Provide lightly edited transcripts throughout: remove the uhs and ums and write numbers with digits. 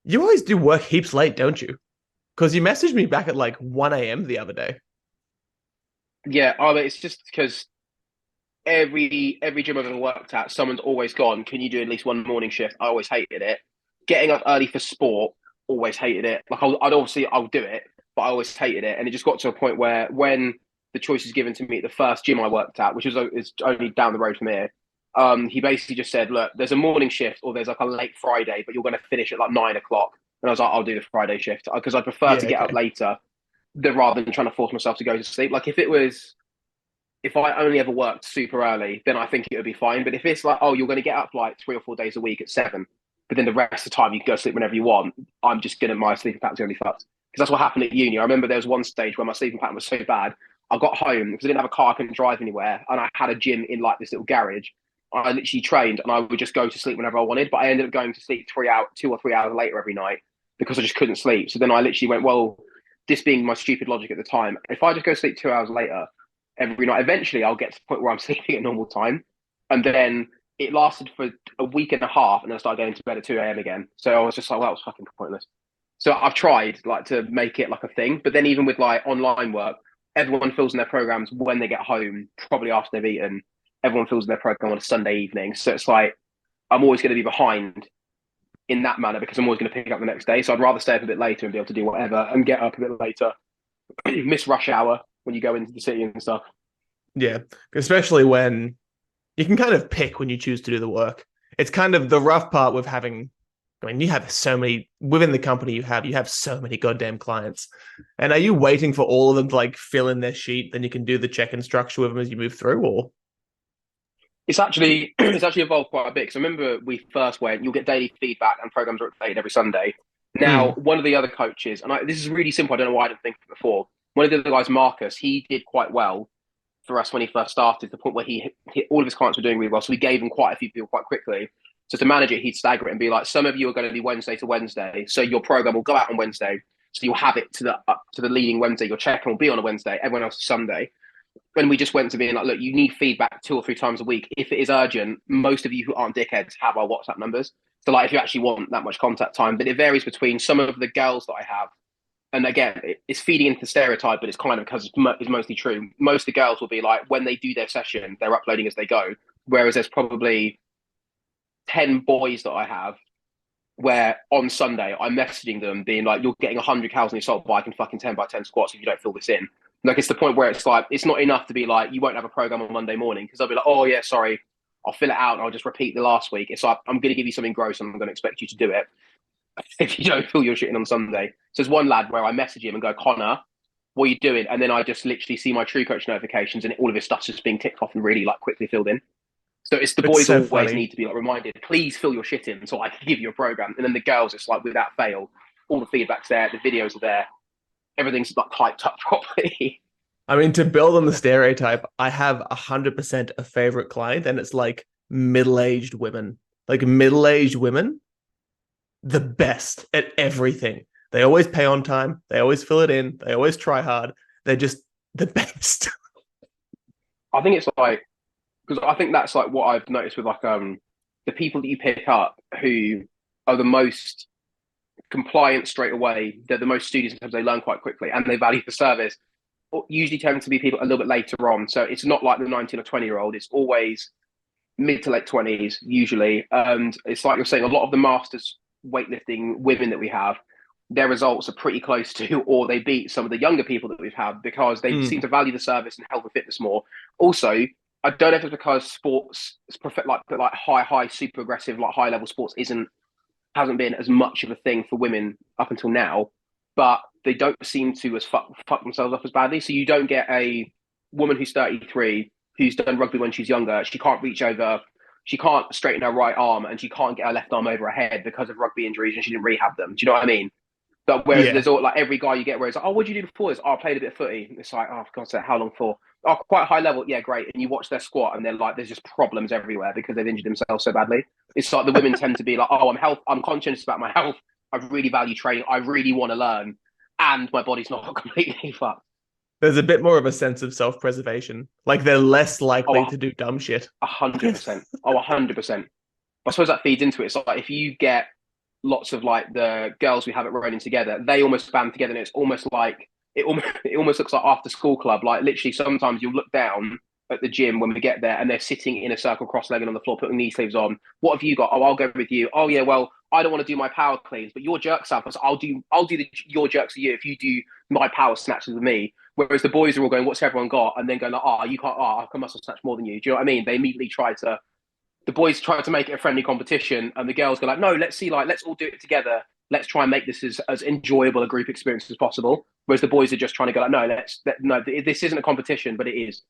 You always do work heaps late, don't you? Because you messaged me back at like 1 a.m. the other day. Yeah, it's just because every gym I've ever worked at, someone's always gone, can you do at least one morning shift? I always hated it. Getting up early for sport, always hated it. Like I'll do it, but I always hated it. And it just got to a point where when the choice was given to me at the first gym I worked at, which is only down the road from here, he basically just said, look, there's a morning shift or there's like a late Friday, but you're going to finish at like 9 o'clock. And I was like, I'll do the Friday shift because I prefer Yeah, to get up okay. later than rather than trying to force myself to go to sleep. Like if I only ever worked super early, then I think it would be fine. But if it's like, oh, you're going to get up like 3 or 4 days a week at 7, but then the rest of the time you can go sleep whenever you want, I'm just going to, my sleeping pattern's going to be fucked. Because that's what happened at uni. I remember there was one stage where my sleeping pattern was so bad. I got home because I didn't have a car, I couldn't drive anywhere. And I had a gym in like this little garage. I literally trained and I would just go to sleep whenever I wanted. But I ended up going to sleep 3 hours, 2 or 3 hours later every night because I just couldn't sleep. So then I literally went, well, this being my stupid logic at the time, if I just go sleep 2 hours later, every night. Eventually, I'll get to the point where I'm sleeping at normal time, and then it lasted for a week and a half, and then I started going to bed at 2 a.m. again. So I was just like, well, that was fucking pointless. So I've tried like to make it like a thing, but then even with like online work, everyone fills in their programs when they get home, probably after they've eaten. Everyone fills in their program on a Sunday evening, so it's like I'm always going to be behind in that manner because I'm always going to pick up the next day. So I'd rather stay up a bit later and be able to do whatever and get up a bit later. Miss rush hour when you go into the city and stuff. Yeah, especially when you can kind of pick when you choose to do the work. It's kind of the rough part with having. I mean, you have so many within the company. You have so many goddamn clients, and are you waiting for all of them to like fill in their sheet? Then you can do the check-in structure with them as you move through, or It's actually evolved quite a bit because I remember we first went, you'll get daily feedback and programs are updated every Sunday. Now, mm, one of the other coaches, and this is really simple, I don't know why I didn't think of it before. One of the other guys, Marcus, he did quite well for us when he first started, to the point where all of his clients were doing really well. So we gave him quite a few people quite quickly. So to manage it, he'd stagger it and be like, some of you are going to be Wednesday to Wednesday. So your program will go out on Wednesday. So you'll have it to the up to the leading Wednesday. Your check-in will be on a Wednesday. Everyone else is Sunday. When we just went to being like, look, you need feedback 2 or 3 times a week. If it is urgent, most of you who aren't dickheads have our WhatsApp numbers. So like, if you actually want that much contact time, but it varies between some of the girls that I have. And again, it's feeding into the stereotype, but it's kind of because it's mostly true. Most of the girls will be like, when they do their session, they're uploading as they go. Whereas there's probably 10 boys that I have where on Sunday I'm messaging them being like, you're getting 100 cows on your assault bike and fucking 10 by 10 squats if you don't fill this in. Like, it's the point where it's like, it's not enough to be like, you won't have a program on Monday morning because I'll be like, oh, yeah, sorry, I'll fill it out and I'll just repeat the last week. It's like, I'm going to give you something gross and I'm going to expect you to do it if you don't fill your shit in on Sunday. So there's one lad where I message him and go, Connor, what are you doing? And then I just literally see my True Coach notifications and all of his stuff's just being ticked off and really like quickly filled in. So it's the it's boys so always funny. need to be like reminded, please fill your shit in so I can give you a program. And then the girls, it's like without fail, all the feedback's there, the videos are there, everything's like typed up properly. I mean, to build on the stereotype, I have 100% a favorite client, and it's like middle-aged women. Like middle-aged women, the best at everything. They always pay on time. They always fill it in. They always try hard. They're just the best. I think it's like, because I think that's like what I've noticed with like the people that you pick up who are the most compliant straight away. They're the most studious in terms of they learn quite quickly and they value the service. Usually tend to be people a little bit later on. So it's not like the 19 or 20-year old. It's always mid to late 20s usually. And it's like you're saying, a lot of the masters weightlifting women that we have, their results are pretty close to, or they beat some of the younger people that we've had because they seem Mm. to value the service and health and fitness more. Also, I don't know if it's because sports, like high, super aggressive, like high level sports hasn't been as much of a thing for women up until now, but they don't seem to as fuck themselves up as badly. So you don't get a woman who's 33 who's done rugby when she's younger. She can't reach over, she can't straighten her right arm, and she can't get her left arm over her head because of rugby injuries, and she didn't rehab them. Do you know what I mean? But whereas Yeah. there's all like every guy you get where it's like, oh, what did you do before this? Oh, I played a bit of footy. It's like, oh, for God's sake, how long for? Oh, quite high level. Yeah, great. And you watch their squat and they're like, there's just problems everywhere because they've injured themselves so badly. It's like the women tend to be like, oh, I'm conscious about my health. I really value training. I really want to learn. And my body's not completely fucked. There's a bit more of a sense of self-preservation. Like they're less likely Oh, to do dumb shit. 100%. Oh, 100%. I suppose that feeds into it. It's like if you get lots of like the girls we have at running together, they almost band together, and it's almost like it almost looks like after school club. Like literally, sometimes you'll look down at the gym when we get there, and they're sitting in a circle, cross-legged on the floor, putting knee sleeves on. What have you got? Oh, I'll go with you. Oh yeah, well, I don't want to do my power cleans, but your jerk samples, I'll do your jerks with you if you do my power snatches with me. Whereas the boys are all going, what's everyone got? And then going, like, oh, you can't, oh, I can muscle snatch more than you. Do you know what I mean? They immediately try to, the boys try to make it a friendly competition, and the girls go like, no, let's see, like, let's all do it together. Let's try and make this as enjoyable a group experience as possible. Whereas the boys are just trying to go like, no, no, this isn't a competition, but it is.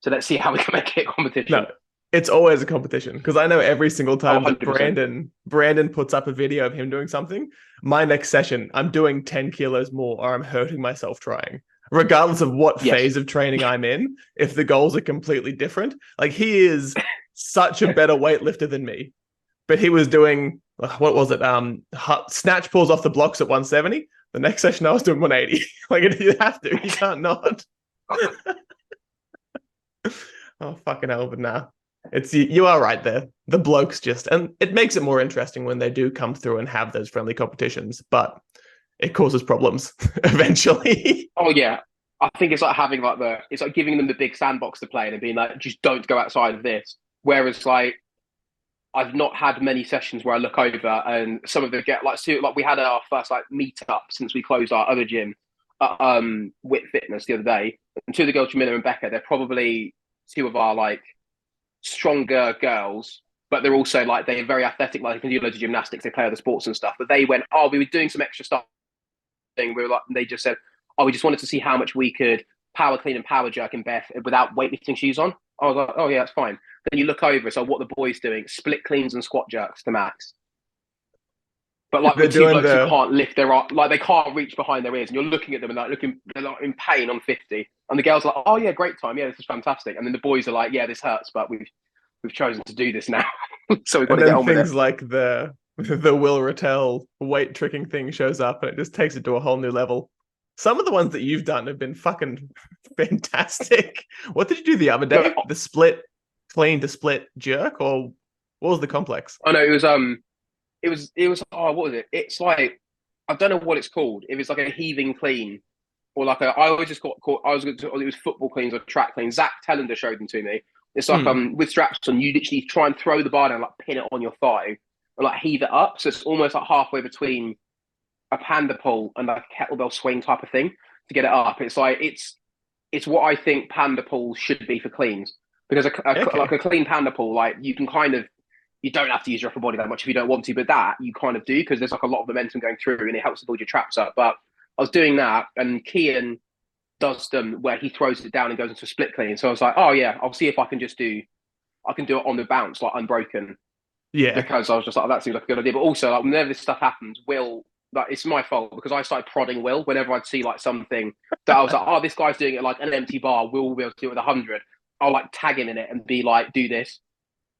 So let's see how we can make it a competition. No, it's always a competition because I know every single Oh, time that 100%. Brandon puts up a video of him doing something, my next session, I'm doing 10 kilos more or I'm hurting myself trying. Regardless of what Yes. phase of training I'm in, if the goals are completely different. Like he is such a better weightlifter than me. But he was doing what was it? Snatch pulls off the blocks at 170. The next session I was doing 180. Like you have to, you can't not. Oh fucking hell, but nah. It's you are right there. The blokes just, and it makes it more interesting when they do come through and have those friendly competitions, but it causes problems eventually. Oh yeah. I think it's like having like it's like giving them the big sandbox to play in and being like, just don't go outside of this. Whereas like I've not had many sessions where I look over and some of the get like we had our first like meet up since we closed our other gym at Wit Fitness the other day. And two of the girls, Jamila and Becca, they're probably two of our like stronger girls, but they're also like they're very athletic, like they can do loads of gymnastics, they play other sports and stuff. But they went, oh, we were doing some extra stuff. We were like, they just said, oh, we just wanted to see how much we could power clean and power jerk in bare without weightlifting shoes on. I was like, oh yeah, that's fine. Then you look over, so what the boys doing, split cleans and squat jerks to max. But like They're with two doing blokes who the can't lift their arm, like they can't reach behind their ears, and you're looking at them and like they're like in pain on 50. And the girls are like, oh yeah, great time, yeah, this is fantastic. And then the boys are like, yeah, this hurts, but we've chosen to do this now, so we've got and to get then on with it. things like the Will Rattel weight tricking thing shows up and it just takes it to a whole new level. Some of the ones that you've done have been fucking fantastic. What did you do the other No, day? The split clean to split jerk, or what was the complex? oh no, it was oh what was it? It's like I don't know what it's called. If it's like a heaving clean or like I always just got caught. I was going to, it was football cleans or track cleans. Zach Tellender showed them to me. It's like Hmm. with straps on, you literally try and throw the bar down, like pin it on your thigh, and like heave it up. So it's almost like halfway between a panda pull and like a kettlebell swing type of thing to get it up. It's like it's what I think panda pulls should be for cleans because like Okay. a clean panda pull, like you can kind of you don't have to use your upper body that much if you don't want to, but that you kind of do because there's like a lot of momentum going through and it helps to build your traps up. But I was doing that and Kian does them where he throws it down and goes into a split clean. So I was like, oh yeah, I'll see if I can do it on the bounce like unbroken Yeah. because I was just like, oh, that seems like a good idea. But also like whenever this stuff happens, Will like it's my fault because I started prodding Will whenever I'd see like something that I was like, oh, this guy's doing it like an empty bar. Will be able to do it with 100. I'll like tag him in it and be like, do this.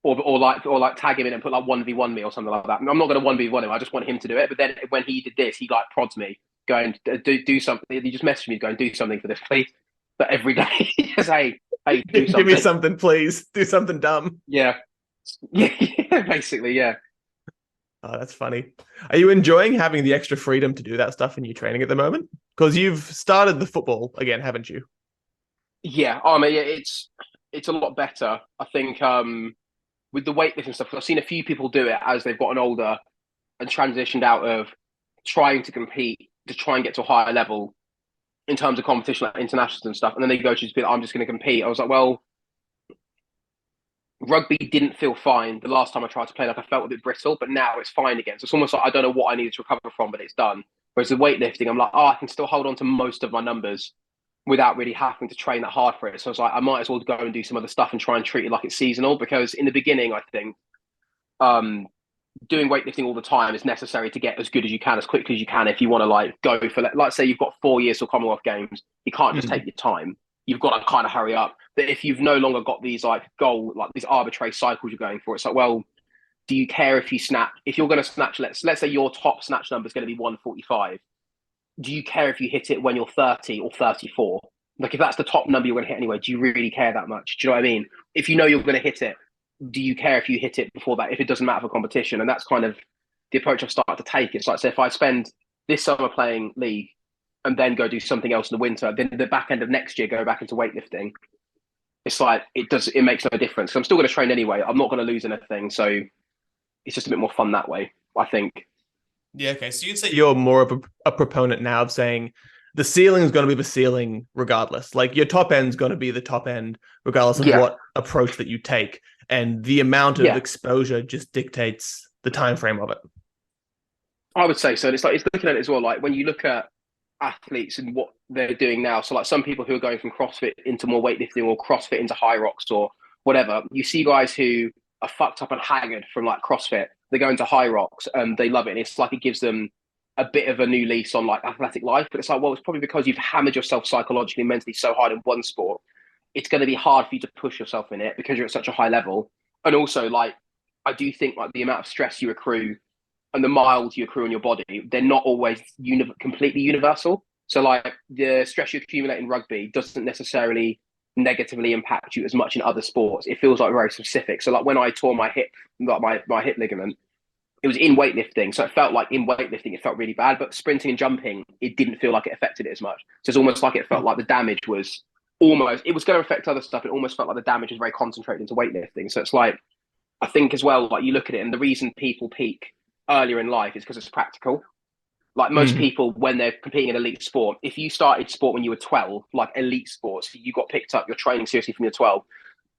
Or like tag him in and put like 1v1 me or something like that. I'm not going to 1v1 him. I just want him to do it. But then when he did this, he like prods me, going do something. He just messaged me going do something for this, please. But every day, he just hey, do Give me something. something, please. Do something dumb. Yeah, yeah, basically, yeah, Oh, that's funny. Are you enjoying having the extra freedom to do that stuff in your training at the moment? Because you've started the football again, haven't you? yeah. I mean, yeah, it's a lot better. I think with the weightlifting stuff. 'Cause I've seen a few people do it as they've gotten older and transitioned out of trying to compete to try and get to a higher level in terms of competition, like internationals and stuff. And then they go to just be like, I'm just going to compete. I was like, well, rugby didn't feel fine the last time I tried to play. Like I felt a bit brittle, but now it's fine again. So it's almost like I don't know what I needed to recover from, but it's done. Whereas the weightlifting, I'm like, oh, I can still hold on to most of my numbers without really having to train that hard for it. So I was like, I might as well go and do some other stuff and try and treat it like it's seasonal because in the beginning, I think um, doing weightlifting all the time is necessary to get as good as you can, as quickly as you can. If you want to like go for, like, say you've got 4 years till Commonwealth Games, you can't just take Mm. your time. You've got to kind of hurry up. But if you've no longer got these like like these arbitrary cycles you're going for, it's like, well, do you care if you snatch? If you're going to snatch, let's say your top snatch number is going to be 145. Do you care if you hit it when you're 30 or 34? Like if that's the top number you're going to hit anyway, do you really care that much? Do you know what I mean? If you know you're going to hit it, do you care if you hit it before that? If it doesn't matter for competition, and that's kind of the approach I've started to take. It's like, so if I spend this summer playing league and then go do something else in the winter, then the back end of next year go back into weightlifting. It's like it makes no difference. I'm still going to train anyway. I'm not going to lose anything, so it's just a bit more fun that way, I think. Yeah, okay. So you'd say you're more of a proponent now of saying the ceiling is going to be the ceiling regardless. Like your top end's going to be the top end regardless of Yeah, what approach that you take, and the amount of yeah, exposure just dictates the time frame of it. I would say so. And it's like it's looking at it as well. Like when you look at athletes and what they're doing now. So like some people who are going from CrossFit into more weightlifting or CrossFit into high rocks or whatever. You see guys who are fucked up and haggard from like CrossFit. They go into high rocks and they love it. And it's like it gives them a bit of a new lease on like athletic life. But it's like, well, it's probably because you've hammered yourself psychologically and mentally so hard in one sport. It's going to be hard for you to push yourself in it because you're at such a high level. And also like I do think like the amount of stress you accrue and the miles you accrue on your body, they're not always completely universal. So, like the stress you accumulate in rugby doesn't necessarily negatively impact you as much in other sports. It feels like very specific. So, like when I tore my hip, like my hip ligament, it was in weightlifting. So it felt like in weightlifting, it felt really bad. But sprinting and jumping, it didn't feel like it affected it as much. So it's almost like it felt like the damage was it was going to affect other stuff. It almost felt like the damage was very concentrated into weightlifting. So it's like, I think as well, like you look at it, and the reason people peak earlier in life is because it's practical. Like most Mm. people, when they're competing in elite sport, if you started sport when you were 12, like elite sports, you got picked up, you're training seriously from your 12,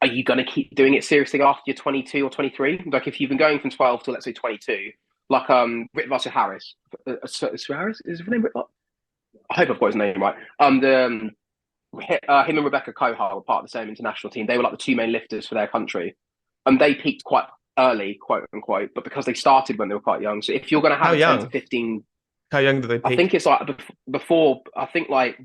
are you going to keep doing it seriously after you're 22 or 23? Like if you've been going from 12 to let's say 22, like Ritva Harris, Harris is his name Ritva? I hope I've got his name right. Him and Rebecca Kohar were part of the same international team. They were like the two main lifters for their country, and they peaked quite early, quote unquote, but because they started when they were quite young. So if you're going to How have a 10 to young? 15, How young do they I peak? think it's like before, I think like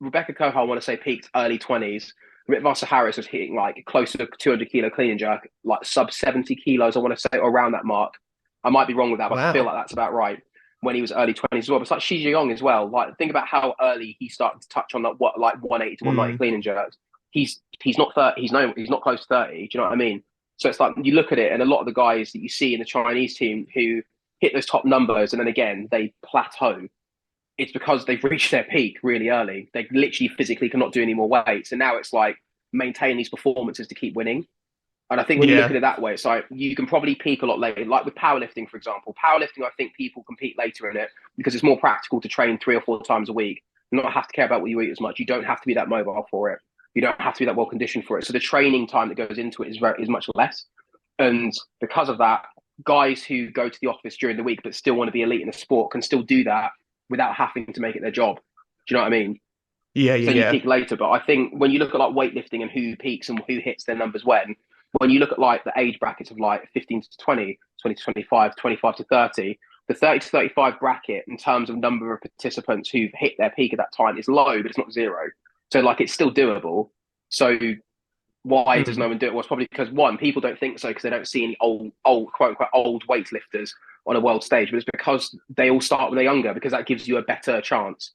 Rebecca Kohar, I want to say peaked early 20s. Ritva Harris was hitting like close to 200 kilo clean and jerk, like sub 70 kilos, I want to say, or around that mark. I might be wrong with that, but I feel Wow. like that's about right when he was early 20s as well. But it's like Shi Jiang as well. Like think about how early he started to touch on that what like 180 to 190 Mm. clean and jerks. He's not 30, he's not close to 30. Do you know what I mean? So it's like you look at it, and a lot of the guys that you see in the Chinese team who hit those top numbers and then again they plateau, it's because they've reached their peak really early. They literally physically cannot do any more weight. So now it's like maintain these performances to keep winning. And I think when you look Yeah. at it that way, it's like you can probably peak a lot later. Like with powerlifting, for example, powerlifting, I think people compete later in it because it's more practical to train 3 or 4 times a week, and not have to care about what you eat as much. You don't have to be that mobile for it. You don't have to be that well conditioned for it. So the training time that goes into it is much less. And because of that, guys who go to the office during the week but still want to be elite in the sport can still do that without having to make it their job. Do you know what I mean? Yeah. So Yeah. then you Yeah. peak later. But I think when you look at like weightlifting and who peaks and who hits their numbers when you look at like the age brackets of like 15 to 20, 20 to 25, 25 to 30, the 30 to 35 bracket in terms of number of participants who've hit their peak at that time is low, but it's not zero. So like it's still doable. So why does Mm. no one do it? Well, it's probably because one, people don't think so because they don't see any old, quote unquote, old weightlifters on a world stage. But it's because they all start when they're younger because that gives you a better chance.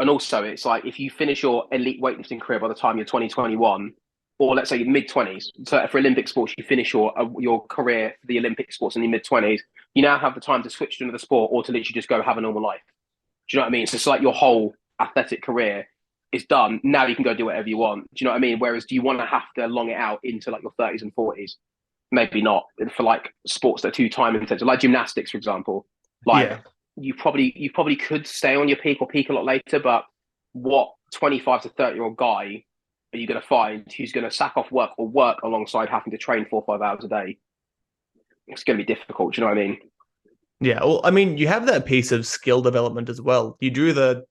And also, it's like if you finish your elite weightlifting career by the time you're 2021, or let's say mid 20s. So for Olympic sports, you finish your career for the Olympic sports in the mid 20s. You now have the time to switch to another sport or to literally just go have a normal life. Do you know what I mean? So it's like your whole athletic career is done. Now you can go do whatever you want. Do you know what I mean? Whereas do you want to have to long it out into like your 30s and 40s? Maybe not for like sports that are too time intensive, like gymnastics, for example. Like Yeah. you probably could stay on your peak or peak a lot later, but what 25 to 30-year-old guy are you going to find who's going to sack off work or work alongside having to train 4 or 5 hours a day? It's going to be difficult. Do you know what I mean? Yeah. Well, I mean, you have that piece of skill development as well. You drew the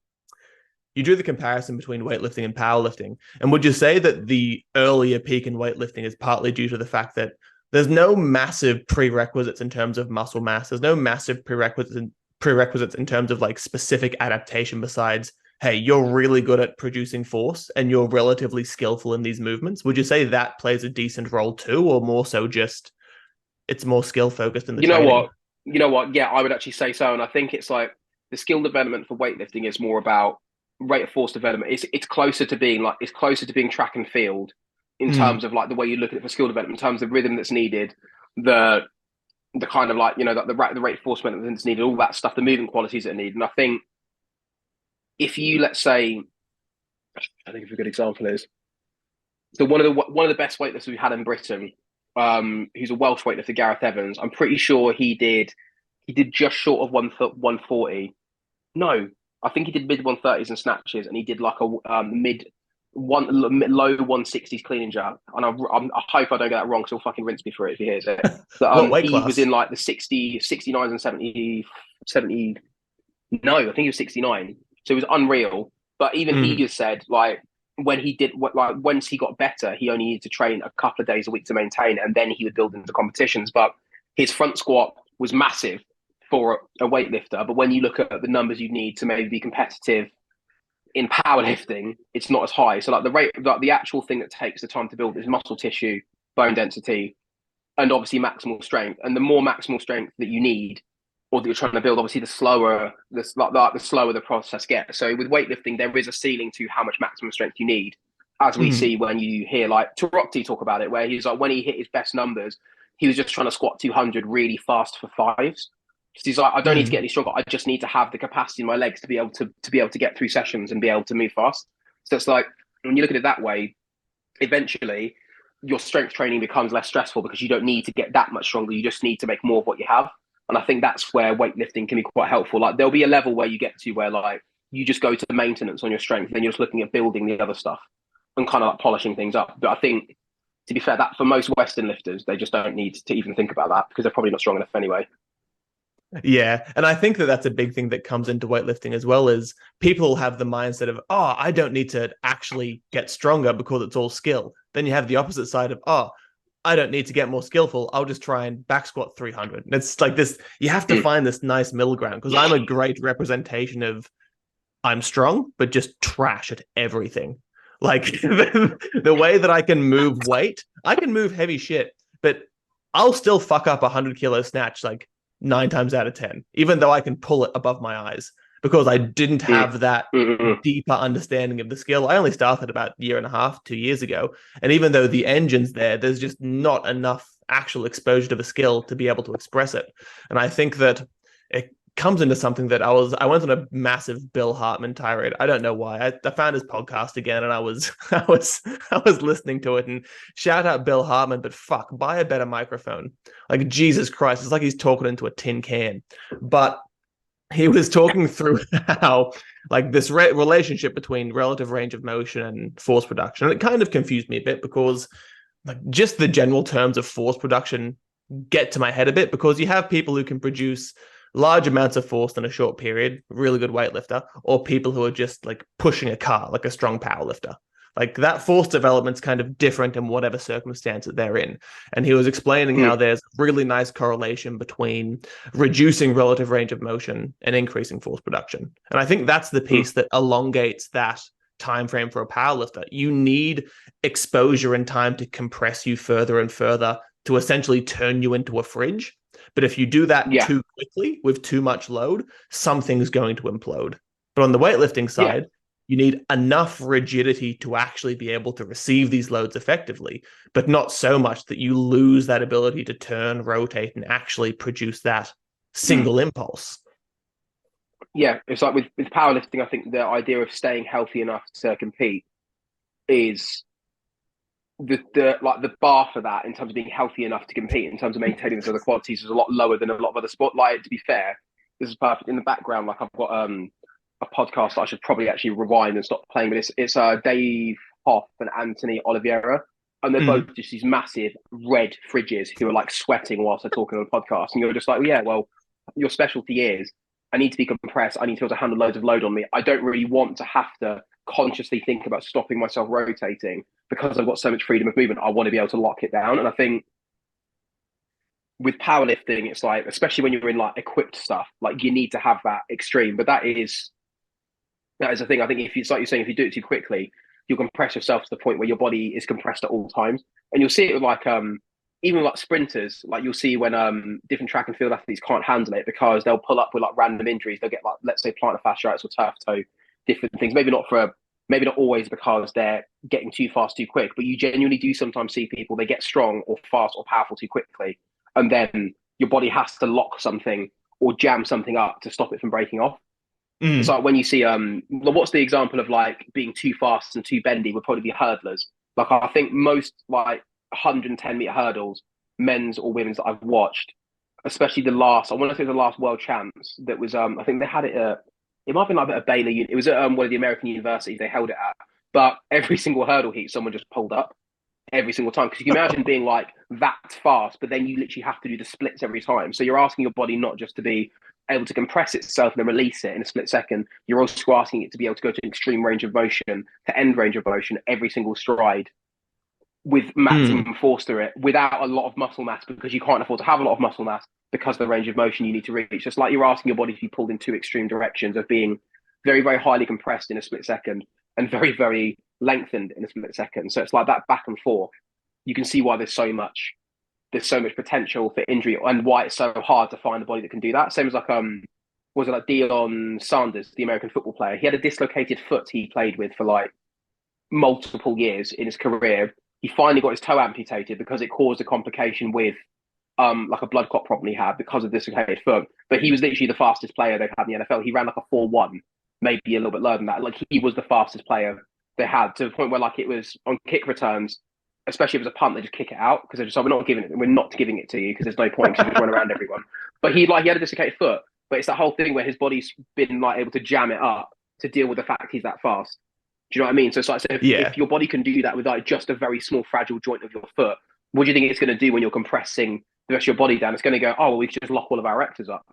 comparison between weightlifting and powerlifting. And would you say that the earlier peak in weightlifting is partly due to the fact that there's no massive prerequisites in terms of muscle mass? There's no massive prerequisites in terms of like specific adaptation besides, hey, you're really good at producing force and you're relatively skillful in these movements. Would you say that plays a decent role too, or more so just it's more skill focused in the You know training? what? You know what? Yeah, I would actually say so. And I think it's like the skill development for weightlifting is more about rate of force development. It's closer to being track and field in Mm. terms of like the way you look at it for skill development, in terms of rhythm that's needed, the the kind of like, the rate of force that's needed, all that stuff, the moving qualities that are needed. And I think if you, let's say, I think a good example is, so one of the best weightlifters we had in Britain, who's a Welsh weightlifter, Gareth Evans. I'm pretty sure he did just short of 140. No, I think he did mid 130s and snatches, and he did like a low 160s clean and jerk. And I hope I don't get that wrong, because he'll fucking rinse me for it if he hears it. But What weight he was class? in like the 60, 69s and 70. No, I think he was 69. So it was unreal. But even he Mm. just said, like, once he got better, he only needed to train a couple of days a week to maintain, and then he would build into competitions. But his front squat was massive for a weightlifter. But when you look at the numbers you need to maybe be competitive in powerlifting, it's not as high. So like the actual thing that takes the time to build is muscle tissue, bone density, and obviously maximal strength. And the more maximal strength that you need, or that you're trying to build, obviously the slower the process gets. So with weightlifting, there is a ceiling to how much maximum strength you need, as we Mm. see when you hear like Tarokti talk about it, where he's like, when he hit his best numbers, he was just trying to squat 200 really fast for fives. Because he's like, I don't need to get Mm. any stronger. I just need to have the capacity in my legs to be able to get through sessions and be able to move fast. So it's like, when you look at it that way, eventually your strength training becomes less stressful, because you don't need to get that much stronger. You just need to make more of what you have. And I think that's where weightlifting can be quite helpful. Like, there'll be a level where you get to where like you just go to the maintenance on your strength, then you're just looking at building the other stuff and kind of like polishing things up. But I think, to be fair, that for most Western lifters, they just don't need to even think about that, because they're probably not strong enough anyway. Yeah, and I think that that's a big thing that comes into weightlifting as well. Is people have the mindset of, oh, I don't need to actually get stronger because it's all skill. Then you have the opposite side of, oh, I don't need to get more skillful. I'll just try and back squat 300. And it's like this, you have to Mm. find this nice middle ground, because I'm a great representation of I'm strong, but just trash at everything. Like the way that I can move weight, I can move heavy shit, but I'll still fuck up a 100 kilo snatch like 9 times out of 10, even though I can pull it above my eyes, because I didn't Mm. have that Mm. deeper understanding of the skill. I only started about a year and a half, 2 years ago. And even though the engine's there, there's just not enough actual exposure to the skill to be able to express it. And I think that it comes into something that I went on a massive Bill Hartman tirade. I don't know why. I found his podcast again, and I was I was listening to it, and shout out Bill Hartman, but fuck, buy a better microphone. Like, Jesus Christ, it's like he's talking into a tin can. But he was talking through how like this relationship between relative range of motion and force production. And it kind of confused me a bit, because like just the general terms of force production get to my head a bit, because you have people who can produce large amounts of force in a short period, really good weightlifter, or people who are just like pushing a car, like a strong powerlifter. Like that force development's kind of different in whatever circumstances they're in. And he was explaining Mm. how there's a really nice correlation between reducing relative range of motion and increasing force production. And I think that's the Mm. piece that elongates that time frame for a powerlifter. You need exposure and time to compress you further and further to essentially turn you into a fridge. But if you do that Yeah. too quickly with too much load, something's going to implode. But on the weightlifting Yeah. side, you need enough rigidity to actually be able to receive these loads effectively, but not so much that you lose that ability to turn, rotate, and actually produce that Mm. single impulse. Yeah. It's like with powerlifting, I think the idea of staying healthy enough to compete is the bar for that, in terms of being healthy enough to compete, in terms of maintaining those other qualities, is a lot lower than a lot of other sport. Like, to be fair, this is perfect. In the background, like, I've got a podcast that I should probably actually rewind and stop playing, but it's Dave Hoff and Anthony Oliveira, and they're both Mm. just these massive red fridges who are like sweating whilst they're talking on a podcast, and you're just like, well, yeah, well, your specialty is, I need to be compressed, I need to be able to handle loads of load on me. I don't really want to have to consciously think about stopping myself rotating, because I've got so much freedom of movement. I want to be able to lock it down. And I think with powerlifting, it's like, especially when you're in like equipped stuff, like you need to have that extreme. But that is the thing. I think if you, it's like you're saying, if you do it too quickly, you'll compress yourself to the point where your body is compressed at all times. And you'll see it with like even like sprinters, like you'll see when different track and field athletes can't handle it, because they'll pull up with like random injuries. They'll get like, let's say, plantar fasciitis or turf toe, different things. Maybe not always because they're getting too fast too quick, but you genuinely do sometimes see people, they get strong or fast or powerful too quickly, and then your body has to lock something or jam something up to stop it from breaking off. It's Mm. like when you see what's the example of like being too fast and too bendy would probably be hurdlers. Like I think most like 110-meter hurdles, men's or women's that I've watched, especially the last, I want to say the last world champs that was I think they had it at, it might have been like at a Baylor, it was at one of the American universities they held it at. But every single hurdle heat, someone just pulled up every single time. Because you can imagine being like that fast, but then you literally have to do the splits every time. So you're asking your body not just to be able to compress itself and then release it in a split second. You're also asking it to be able to go to extreme range of motion, to end range of motion every single stride with Mm. maximum force through it without a lot of muscle mass, because you can't afford to have a lot of muscle mass because of the range of motion you need to reach. Just like you're asking your body to be pulled in two extreme directions of being very, very highly compressed in a split second and very, very lengthened in a split second. So it's like that back and forth. You can see why there's so much potential for injury and why it's so hard to find a body that can do that. Same as like was it like Deion Sanders, the American football player? He had a dislocated foot he played with for like multiple years in his career. He finally got his toe amputated because it caused a complication with like a blood clot problem he had because of this dislocated foot. But he was literally the fastest player they've had in the NFL. He ran like a 4.1, maybe a little bit lower than that. Like he was the fastest player they had, to the point where like it was on kick returns, especially if it was a punt, they just kick it out because they're just like, we're not giving it to you because there's no point because you just run around everyone. But he had a dislocated foot. But it's that whole thing where his body's been like able to jam it up to deal with the fact he's that fast. Do you know what I mean? So it's like, so Yeah. if your body can do that with like just a very small fragile joint of your foot, what do you think it's going to do when you're compressing the rest of your body down? It's going to go, oh, well, we can just lock all of our erectors up,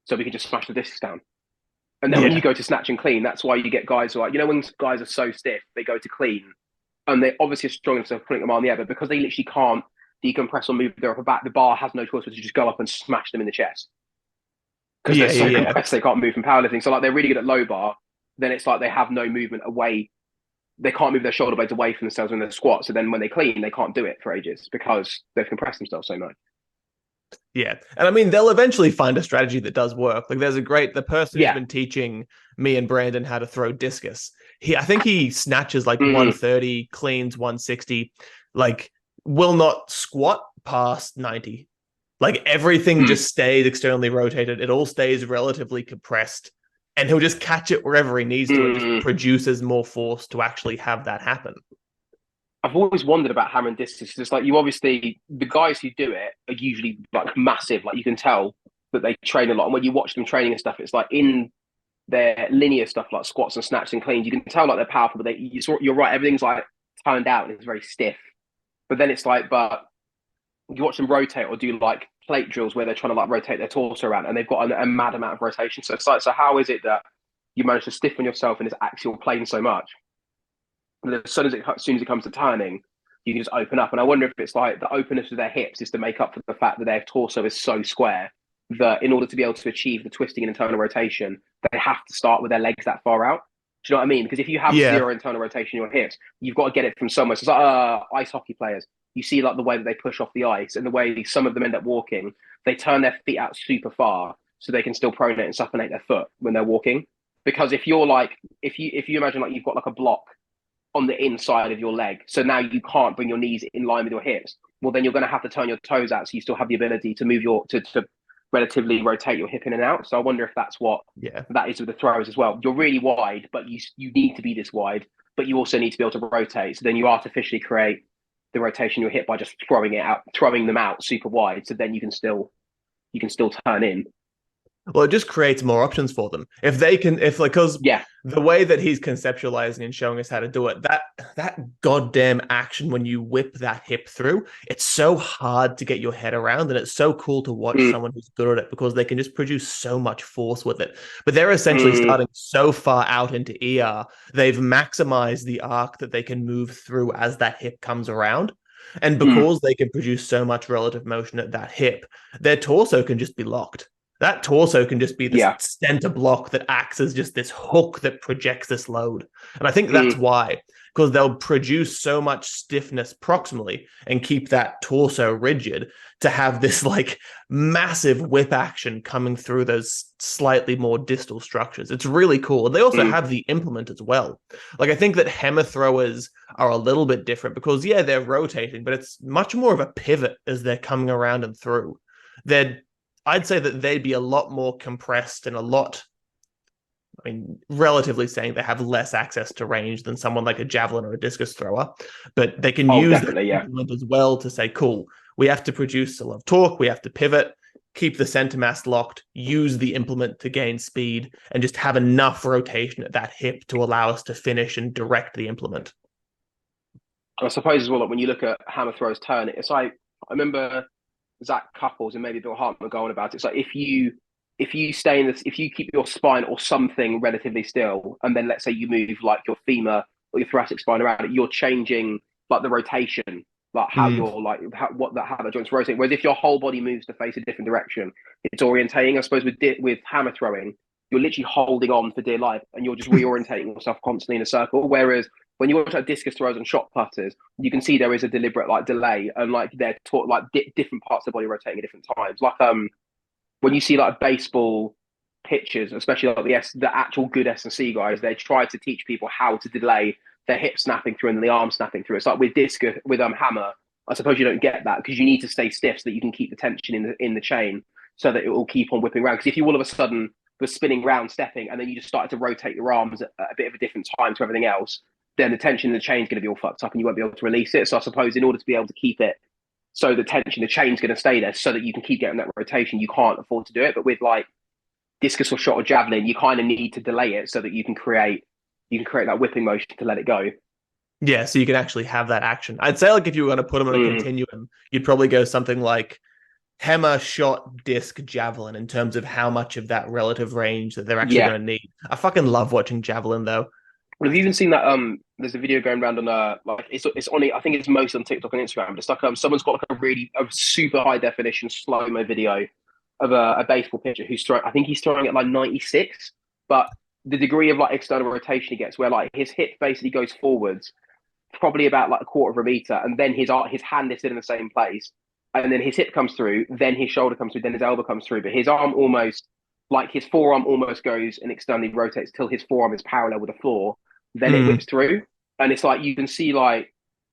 so we can just smash the discs down. And then when you Yeah. go to snatch and clean, that's why you get guys who are like, you know, when guys are so stiff, they go to clean and they obviously are strong enough to putting them on the air, but because they literally can't decompress or move their upper back, the bar has no choice but to just go up and smash them in the chest because they're Yeah. so Yeah. compressed they can't move from powerlifting. So like they're really good at low bar, then it's like they have no movement away. They can't move their shoulder blades away from themselves when they squat. So then when they clean, they can't do it for ages because they've compressed themselves so much. Yeah. And I mean, they'll eventually find a strategy that does work. Like the person who's Yeah. been teaching me and Brandon how to throw discus. I think he snatches like Mm, 130, cleans 160, like will not squat past 90. Like everything mm, just stays externally rotated. It all stays relatively compressed. And he'll just catch it wherever he needs to and just mm. produces more force to actually have that happen. I've always wondered about hammer and distance. It's like you obviously, the guys who do it are usually like massive. Like you can tell that they train a lot. And when you watch them training and stuff, it's like in their linear stuff like squats and snatches and cleans, you can tell like they're powerful, but you're right, everything's like turned out and it's very stiff. But then it's like, but you watch them rotate or do like plate drills where they're trying to like rotate their torso around and they've got a mad amount of rotation. So it's like, so how is it that you manage to stiffen yourself in this axial plane so much? And as soon as it comes to turning, you can just open up. And I wonder if it's like the openness of their hips is to make up for the fact that their torso is so square that in order to be able to achieve the twisting and internal rotation, they have to start with their legs that far out. Do you know what I mean? Because if you have Yeah. zero internal rotation in your hips, you've got to get it from somewhere. So it's like ice hockey players. You see like the way that they push off the ice and the way some of them end up walking, they turn their feet out super far so they can still pronate and supinate their foot when they're walking. Because if you're like, if you imagine like you've got like a block on the inside of your leg. So now you can't bring your knees in line with your hips. Well, then you're going to have to turn your toes out so you still have the ability to move to relatively rotate your hip in and out. So I wonder if that's what Yeah. that is with the throwers as well. You're really wide, but you need to be this wide, but you also need to be able to rotate. So then you artificially create the rotation in your hip by just throwing them out super wide. So then you can still turn in. Well, it just creates more options for them. If they can, if like, because Yeah. the way that he's conceptualizing and showing us how to do it, that goddamn action when you whip that hip through, it's so hard to get your head around, and it's so cool to watch Mm, someone who's good at it because they can just produce so much force with it. But they're essentially mm, starting so far out into ER, they've maximized the arc that they can move through as that hip comes around. And mm, because they can produce so much relative motion at that hip, their torso can just be locked. That torso can just be this yeah. center block that acts as just this hook that projects this load. And I think that's Mm, why, because they'll produce so much stiffness proximally and keep that torso rigid to have this like massive whip action coming through those slightly more distal structures. It's really cool. And they also mm, have the implement as well. Like I think that hammer throwers are a little bit different because yeah, they're rotating, but it's much more of a pivot as they're coming around and through. They're I'd say that they'd be a lot more compressed and a lot, I mean, relatively saying they have less access to range than someone like a javelin or a discus thrower, but they can Oh, use that definitely, yeah. implement as well to say, cool, we have to produce a lot of torque, we have to pivot, keep the center mass locked, use the implement to gain speed, and just have enough rotation at that hip to allow us to finish and direct the implement. I suppose as well, like when you look at hammer throws turn, it's like I remember Zach Couples and maybe Bill Hartman going about it. It's like if you stay in this, if you keep your spine or something relatively still, and then let's say you move like your femur or your thoracic spine around it, you're changing like the rotation, like how Mm. you're like how the joints rotate. Whereas if your whole body moves to face a different direction, it's orientating. I suppose with hammer throwing, you're literally holding on for dear life, and you're just reorientating yourself constantly in a circle. Whereas when you watch like discus throws and shot putters, you can see there is a deliberate like delay, and like they're taught like different parts of the body rotating at different times. Like when you see like baseball pitchers, especially like the actual good S&C guys, they try to teach people how to delay their hip snapping through and the arm snapping through. It's like with discus with hammer. I suppose you don't get that because you need to stay stiff so that you can keep the tension in the chain so that it will keep on whipping around. Because if you all of a sudden were spinning round stepping and then you just started to rotate your arms at a bit of a different time to everything else, then the tension in the chain is going to be all fucked up and you won't be able to release it. So I suppose in order to be able to keep it so the tension, the chain's going to stay there so that you can keep getting that rotation, you can't afford to do it. But with like discus or shot or javelin, you kind of need to delay it so that you can create that whipping motion to let it go. Yeah, so you can actually have that action. I'd say like if you were going to put them on a continuum, you'd probably go something like hammer, shot, disc, javelin in terms of how much of that relative range that they're actually Yeah. going to need. I fucking love watching javelin though. Well, have you even seen that? There's a video going around on like it's on. I think it's mostly on TikTok and Instagram. But it's like someone's got like a super high definition slow mo video of a baseball pitcher who's throwing. I think he's throwing at like 96, but the degree of like external rotation he gets, where like his hip basically goes forwards, probably about like a quarter of a meter, and then his hand is still in the same place, and then his hip comes through, then his shoulder comes through, then his elbow comes through, but his arm almost like his forearm almost goes and externally rotates till his forearm is parallel with the floor, then it Mm. whips through, and it's like you can see all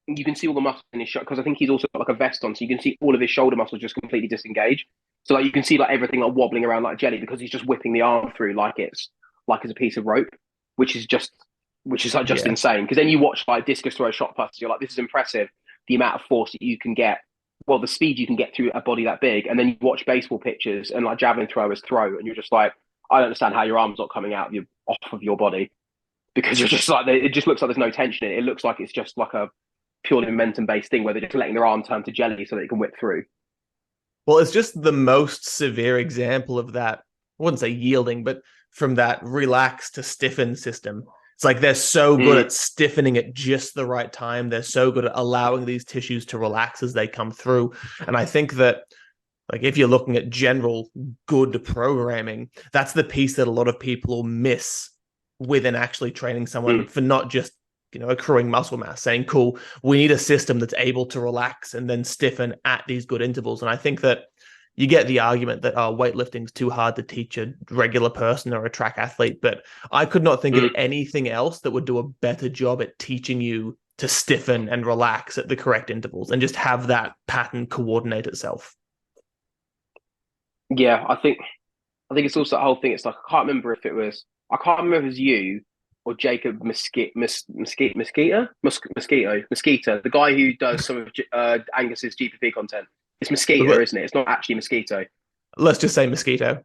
the muscles in his shot because I think he's also got like a vest on, so you can see all of his shoulder muscles just completely disengage. So like you can see like everything like wobbling around like jelly because he's just whipping the arm through like it's a piece of rope, which is just which is like just Yeah. insane. Because then you watch like discus throw shot putters, you're like, this is impressive. The amount of force that you can get, well, the speed you can get through a body that big, and then you watch baseball pitchers and like javelin throwers throw, and you're just like, I don't understand how your arm's not coming out of your off of your body because you're just like it just looks like there's no tension in it. It looks like it's just like a purely momentum based thing where they're just letting their arm turn to jelly so that it can whip through. Well, it's just the most severe example of that. I wouldn't say yielding, but from that relax to stiffen system. It's like they're so good at stiffening at just the right time. They're so good at allowing these tissues to relax as they come through. And I think that, like, if you're looking at general good programming, that's the piece that a lot of people miss within actually training someone for not just accruing muscle mass, saying, cool, we need a system that's able to relax and then stiffen at these good intervals. And I think that you get the argument that weightlifting's too hard to teach a regular person or a track athlete, but I could not think of anything else that would do a better job at teaching you to stiffen and relax at the correct intervals and just have that pattern coordinate itself. Yeah, I think it's also the whole thing. It's like I can't remember if it was you or Jacob Mosquito, the guy who does some of Angus's GPP content. It's Mosquito, isn't it? It's not actually Mosquito. Let's just say mosquito.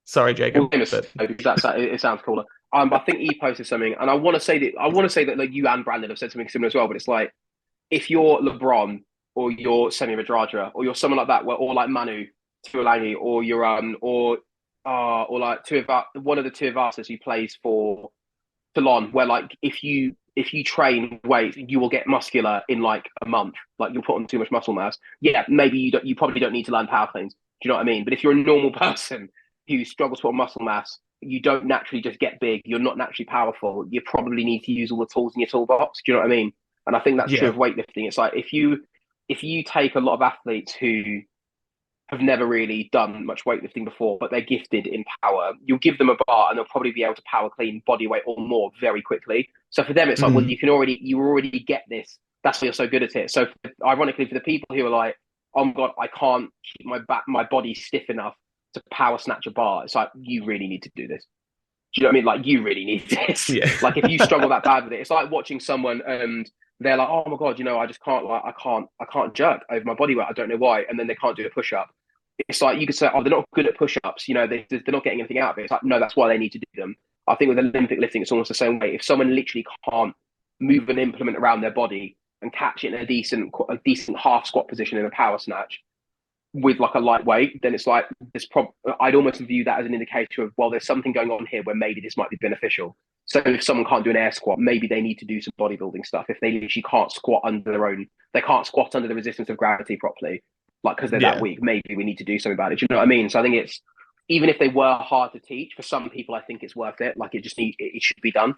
Sorry, Jacob. But it sounds cooler. But I think he posted something, and I want to say that like you and Brandon have said something similar as well. But it's like if you're LeBron or you're Semi Radradra or you're someone like that, or like Manu Tuolangi, or you're or like one of the Tuivasas who plays for Toulon, where like if you train weight, you will get muscular in like a month. Like you'll put on too much muscle mass. Yeah, maybe you probably don't need to learn power cleans. Do you know what I mean? But if you're a normal person who struggles to put on muscle mass, you don't naturally just get big. You're not naturally powerful. You probably need to use all the tools in your toolbox. Do you know what I mean? And I think that's true of weightlifting. It's like if you take a lot of athletes who have never really done much weightlifting before, but they're gifted in power, you'll give them a bar and they'll probably be able to power clean body weight or more very quickly. So for them, it's like, well, you already get this. That's why you're so good at it. So ironically, for the people who are like, oh my God, I can't keep my body stiff enough to power snatch a bar, it's like, you really need to do this. Do you know what I mean? Like, you really need this. Yeah. Like, if you struggle that bad with it, it's like watching someone and they're like, oh my God, I just can't, like, I can't jerk over my body weight. I don't know why. And then they can't do a push up. It's like, you could say, oh, they're not good at push ups. They're not getting anything out of it. It's like, no, that's why they need to do them. I think with Olympic lifting, it's almost the same way. If someone literally can't move an implement around their body and catch it in a decent half squat position in a power snatch with like a lightweight, then it's like I'd almost view that as an indicator of, well, there's something going on here where maybe this might be beneficial. So if someone can't do an air squat, maybe they need to do some bodybuilding stuff. If they literally can't squat they can't squat under the resistance of gravity properly, like because they're that weak, maybe we need to do something about it. Do you know what I mean? So I think it's, even if they were hard to teach, for some people, I think it's worth it. Like, it should be done.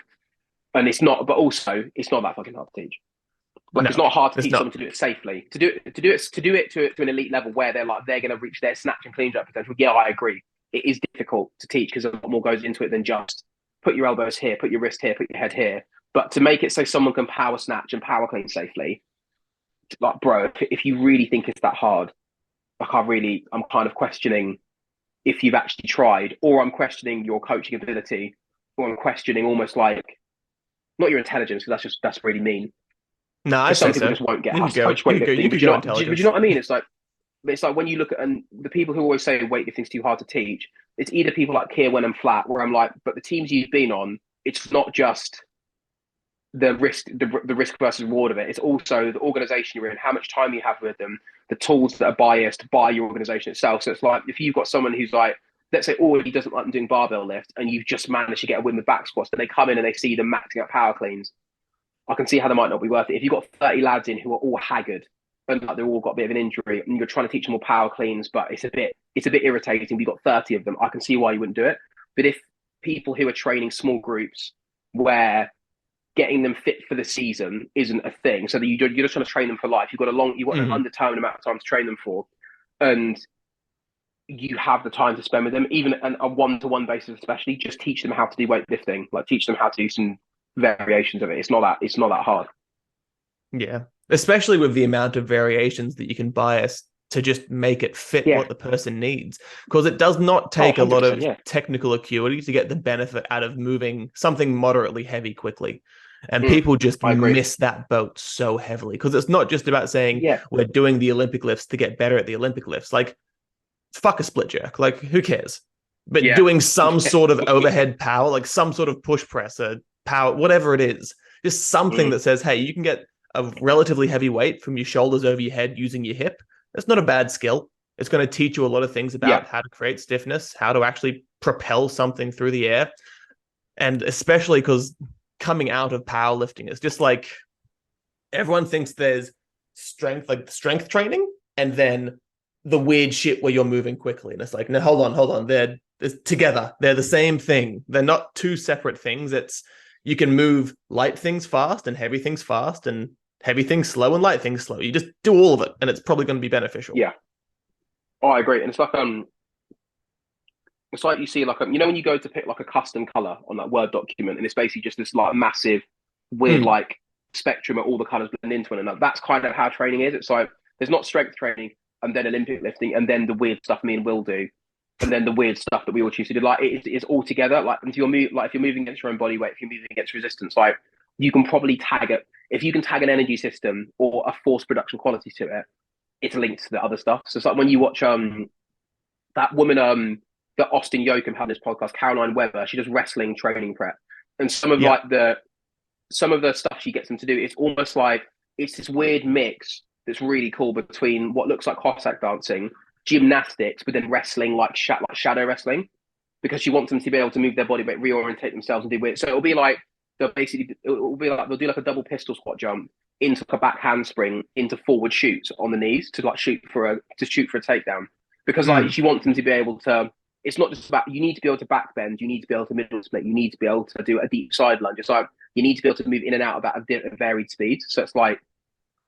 And it's not, but also it's not that fucking hard to teach. Like, no, it's not hard to teach someone to do it safely. To do it to an elite level where they're going to reach their snatch and clean jerk potential. Yeah, I agree. It is difficult to teach because a lot more goes into it than just put your elbows here, put your wrist here, put your head here. But to make it so someone can power snatch and power clean safely, like, bro, if you really think it's that hard, like, I'm kind of questioning if you've actually tried, or I'm questioning your coaching ability, or I'm questioning almost like, not your intelligence, because that's really mean. No, I some say people so. just won't get You us coach weightlifting. But you know what I mean? It's like when you look at, and the people who always say weightlifting's too hard to teach, it's either people like Kierwen and Flat, where I'm like, but the teams you've been on, it's not just the risk versus reward of it. It's also the organization you're in, how much time you have with them, the tools that are biased by your organization itself. So it's like, if you've got someone who's like, let's say, he doesn't like them doing barbell lift, and you've just managed to get a win with back squats, and they come in and they see them maxing out power cleans, I can see how they might not be worth it. If you've got 30 lads in who are all haggard and like they've all got a bit of an injury, and you're trying to teach them all power cleans, but it's a bit irritating. You've got 30 of them. I can see why you wouldn't do it. But if people who are training small groups where getting them fit for the season isn't a thing, so that you're just trying to train them for life, you've got an undetermined amount of time to train them for, and you have the time to spend with them, even on a one-to-one basis, especially, just teach them how to do weightlifting, like teach them how to do some variations of it. It's not that hard. Yeah, especially with the amount of variations that you can bias to just make it fit what the person needs, because it does not take a lot of technical acuity to get the benefit out of moving something moderately heavy quickly. And people just miss that boat so heavily, because it's not just about saying we're doing the Olympic lifts to get better at the Olympic lifts. Like, fuck a split jerk, like, who cares? But doing some sort of overhead power, like some sort of push press, a power, whatever it is, just something that says, hey, you can get a relatively heavy weight from your shoulders over your head using your hip. That's not a bad skill. It's going to teach you a lot of things about how to create stiffness, how to actually propel something through the air. And especially because coming out of powerlifting, it's just like, everyone thinks there's strength training, and then the weird shit where you're moving quickly. And it's like, no, hold on. They're together. They're the same thing. They're not two separate things. It's, you can move light things fast and heavy things fast, and heavy things slow and light things slow. You just do all of it, and it's probably going to be beneficial. Yeah. Oh, I agree. And it's like you see, like, when you go to pick like a custom color on that Word document, and it's basically just this like massive weird like spectrum of all the colors blend into one another. That's kind of how training is. It's like, there's not strength training and then Olympic lifting and then the weird stuff me and Will do, and then the weird stuff that we all choose to do. Like, it's all together. Like, if you're moving against your own body weight, if you're moving against resistance, like, you can probably tag it. If you can tag an energy system or a force production quality to it, it's linked to the other stuff. So it's like when you watch that woman that Austin Yoakum had in this podcast, Caroline Weber, she does wrestling training prep, and some of the stuff she gets them to do, it's almost like it's this weird mix that's really cool between what looks like Cossack dancing, gymnastics, but then wrestling, like shadow wrestling, because she wants them to be able to move their body, but reorientate themselves and do weird. So it'll be like they'll do like a double pistol squat jump into a back handspring into forward shoots on the knees to shoot for a takedown, because like she wants them to be able to. It's not just about, you need to be able to back bend, you need to be able to middle split, you need to be able to do a deep side lunge. It's like, you need to be able to move in and out of that at varied speed. So it's like,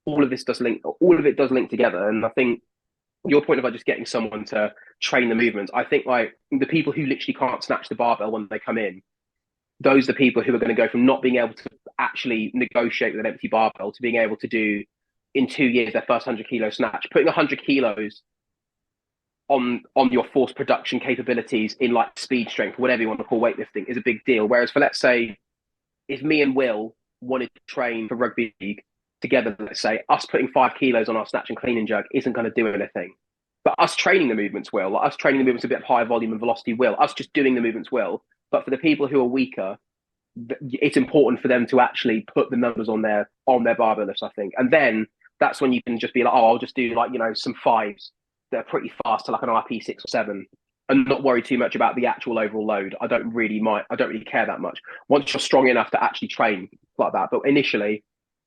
all of it does link together. And I think your point about just getting someone to train the movements, I think like the people who literally can't snatch the barbell when they come in, those are the people who are going to go from not being able to actually negotiate with an empty barbell to being able to do in 2 years their first 100 kilo snatch. Putting 100 kilos on your force production capabilities in like speed, strength, whatever you want to call weightlifting, is a big deal. Whereas for, let's say, if me and Will wanted to train for rugby league together, let's say, us putting 5 kilos on our snatch and clean and jerk isn't going to do anything. But us training the movements will, like us training the movements a bit higher volume and velocity will, us just doing the movements will. But for the people who are weaker, it's important for them to actually put the numbers on their barbell lifts, I think. And then that's when you can just be like, oh, I'll just do like, some fives that are pretty fast to like an RP 6 or 7 and not worry too much about the actual overall load. I don't really care that much. Once you're strong enough to actually train like that. But initially,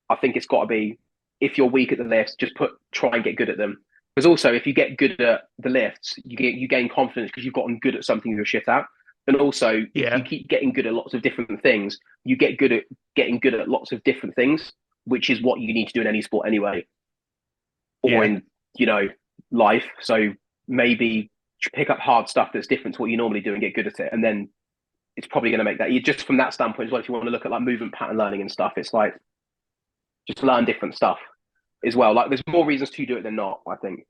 I think it's got to be, if you're weak at the lifts, just try and get good at them. Because also, if you get good at the lifts, you gain confidence because you've gotten good at something you're shit at. And also, if you keep getting good at lots of different things, you get good at getting good at lots of different things, which is what you need to do in any sport anyway, or in life. So maybe pick up hard stuff that's different to what you normally do and get good at it, and then it's probably going to make that. You just from that standpoint as well. If you want to look at like movement pattern learning and stuff, it's like just learn different stuff as well. Like there's more reasons to do it than not, I think.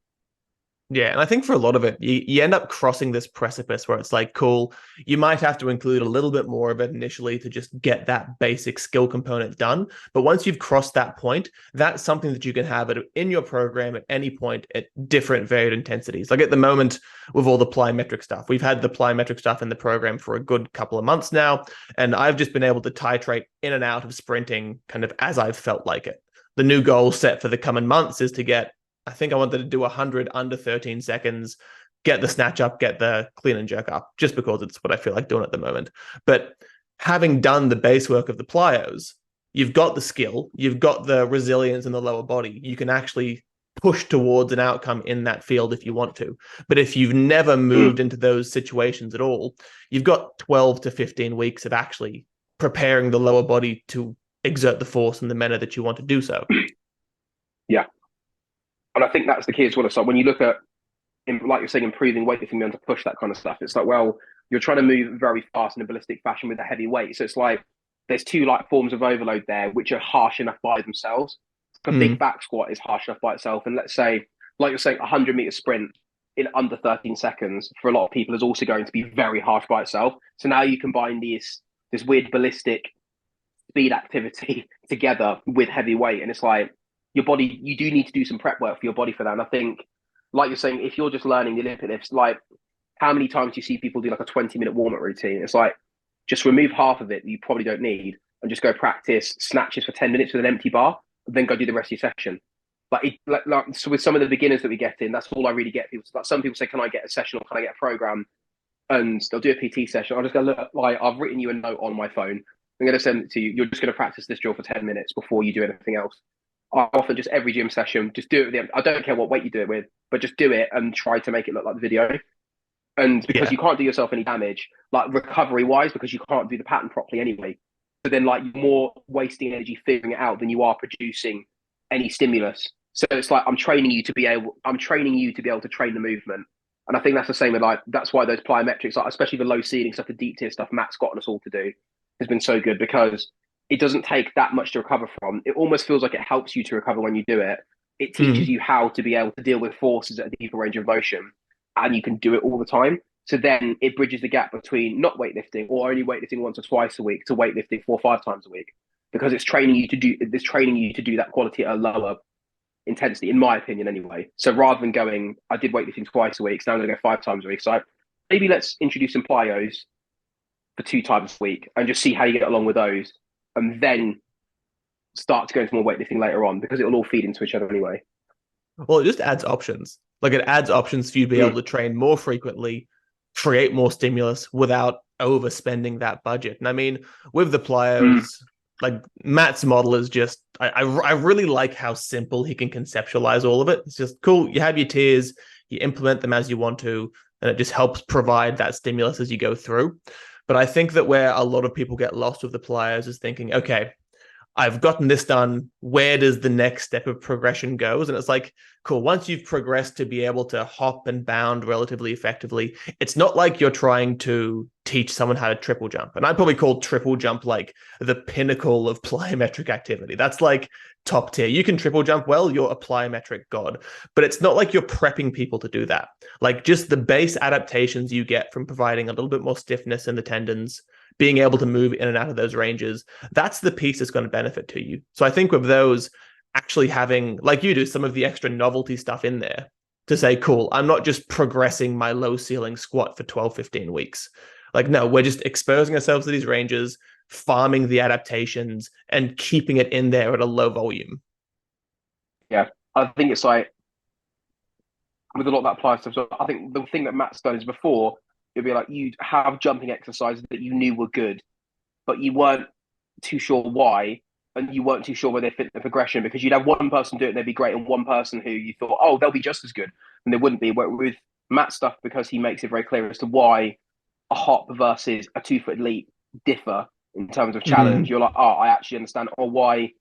Yeah, and I think for a lot of it, you end up crossing this precipice where it's like, cool, you might have to include a little bit more of it initially to just get that basic skill component done. But once you've crossed that point, that's something that you can have in your program at any point at different varied intensities. Like at the moment, with all the plyometric stuff, we've had the plyometric stuff in the program for a good couple of months now, and I've just been able to titrate in and out of sprinting kind of as I've felt like it. The new goal set for the coming months is to get, I think I wanted to do 100 under 13 seconds, get the snatch up, get the clean and jerk up, just because it's what I feel like doing at the moment. But having done the base work of the plyos, you've got the skill, you've got the resilience in the lower body. You can actually push towards an outcome in that field if you want to. But if you've never moved into those situations at all, you've got 12 to 15 weeks of actually preparing the lower body to exert the force in the manner that you want to do so. Yeah. And I think that's the key as well. So when you look at, like you're saying, improving weightlifting, being able to push that kind of stuff, it's like, well, you're trying to move very fast in a ballistic fashion with a heavy weight. So it's like there's two like forms of overload there, which are harsh enough by themselves. A big back squat is harsh enough by itself. And let's say, like you're saying, 100-meter sprint in under 13 seconds for a lot of people is also going to be very harsh by itself. So now you combine this weird ballistic speed activity together with heavy weight. And it's like, your body, you do need to do some prep work for your body for that. And I think, like you're saying, if you're just learning the Olympic lifts, like how many times do you see people do like a 20-minute warm-up routine? It's like, just remove half of it that you probably don't need and just go practice snatches for 10 minutes with an empty bar, and then go do the rest of your session. So with some of the beginners that we get in, that's all I really get people. Like some people say, can I get a session or can I get a program? And they'll do a PT session. I'll just go, look, like I've written you a note on my phone. I'm going to send it to you. You're just going to practice this drill for 10 minutes before you do anything else. I often just every gym session, just do it with the, I don't care what weight you do it with, but just do it and try to make it look like the video. And because you can't do yourself any damage, like recovery wise, because you can't do the pattern properly anyway. So then like you're more wasting energy figuring it out than you are producing any stimulus. So it's like I'm training you to be able to train the movement. And I think that's the same with like, that's why those plyometrics, like especially the low ceiling stuff, the deep tier stuff Matt's gotten us all to do has been so good because it doesn't take that much to recover from. It almost feels like it helps you to recover when you do it. It teaches you how to be able to deal with forces at a deeper range of motion, and you can do it all the time. So then it bridges the gap between not weightlifting or only weightlifting once or twice a week to weightlifting 4 or 5 times a week, because it's training you to do that quality at a lower intensity, in my opinion, anyway. So rather than going, I did weightlifting twice a week, so now I'm going to go 5 times a week. So maybe let's introduce some plyos for 2 times a week and just see how you get along with those, and then start to go into more weightlifting later on, because it will all feed into each other anyway. Well, it just adds options. Like it adds options for you to be able to train more frequently, create more stimulus without overspending that budget. And I mean, with the plyos, like Matt's model is just, I really like how simple he can conceptualize all of it. It's just cool. You have your tiers, you implement them as you want to, and it just helps provide that stimulus as you go through. But I think that where a lot of people get lost with the plyos is thinking, okay, I've gotten this done. Where does the next step of progression goes? And it's like, cool. Once you've progressed to be able to hop and bound relatively effectively, it's not like you're trying to teach someone how to triple jump. And I'd probably call triple jump like the pinnacle of plyometric activity. That's like top tier. You can triple jump well, you're a plyometric god. But it's not like you're prepping people to do that. Like just the base adaptations you get from providing a little bit more stiffness in the tendons, being able to move in and out of those ranges, that's the piece that's going to benefit to you. So I think with those, actually having, like you do, some of the extra novelty stuff in there to say, cool, I'm not just progressing my low ceiling squat for 12, 15 weeks. Like, no, we're just exposing ourselves to these ranges, farming the adaptations, and keeping it in there at a low volume. Yeah, I think it's like with a lot of that apply stuff. So I think the thing that Matt's done is before it'd be like you'd have jumping exercises that you knew were good, but you weren't too sure why, and you weren't too sure where they fit the progression because you'd have one person do it and they'd be great, and one person who you thought, oh, they'll be just as good, and they wouldn't be. But with Matt's stuff, because he makes it very clear as to why a hop versus a 2 foot leap differ in terms of challenge, Mm-hmm. you're like, oh, I actually understand, or why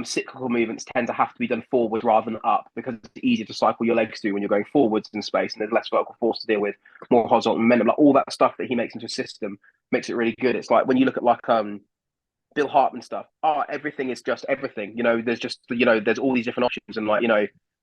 cyclical movements tend to have to be done forward rather than up because it's easier to cycle your legs through when you're going forwards in space and there's less vertical force to deal with, more horizontal momentum, like all that stuff that he makes into a system makes it really good. It's like when you look at like Bill Hartman stuff, oh, everything is just everything. There's just there's all these different options, and like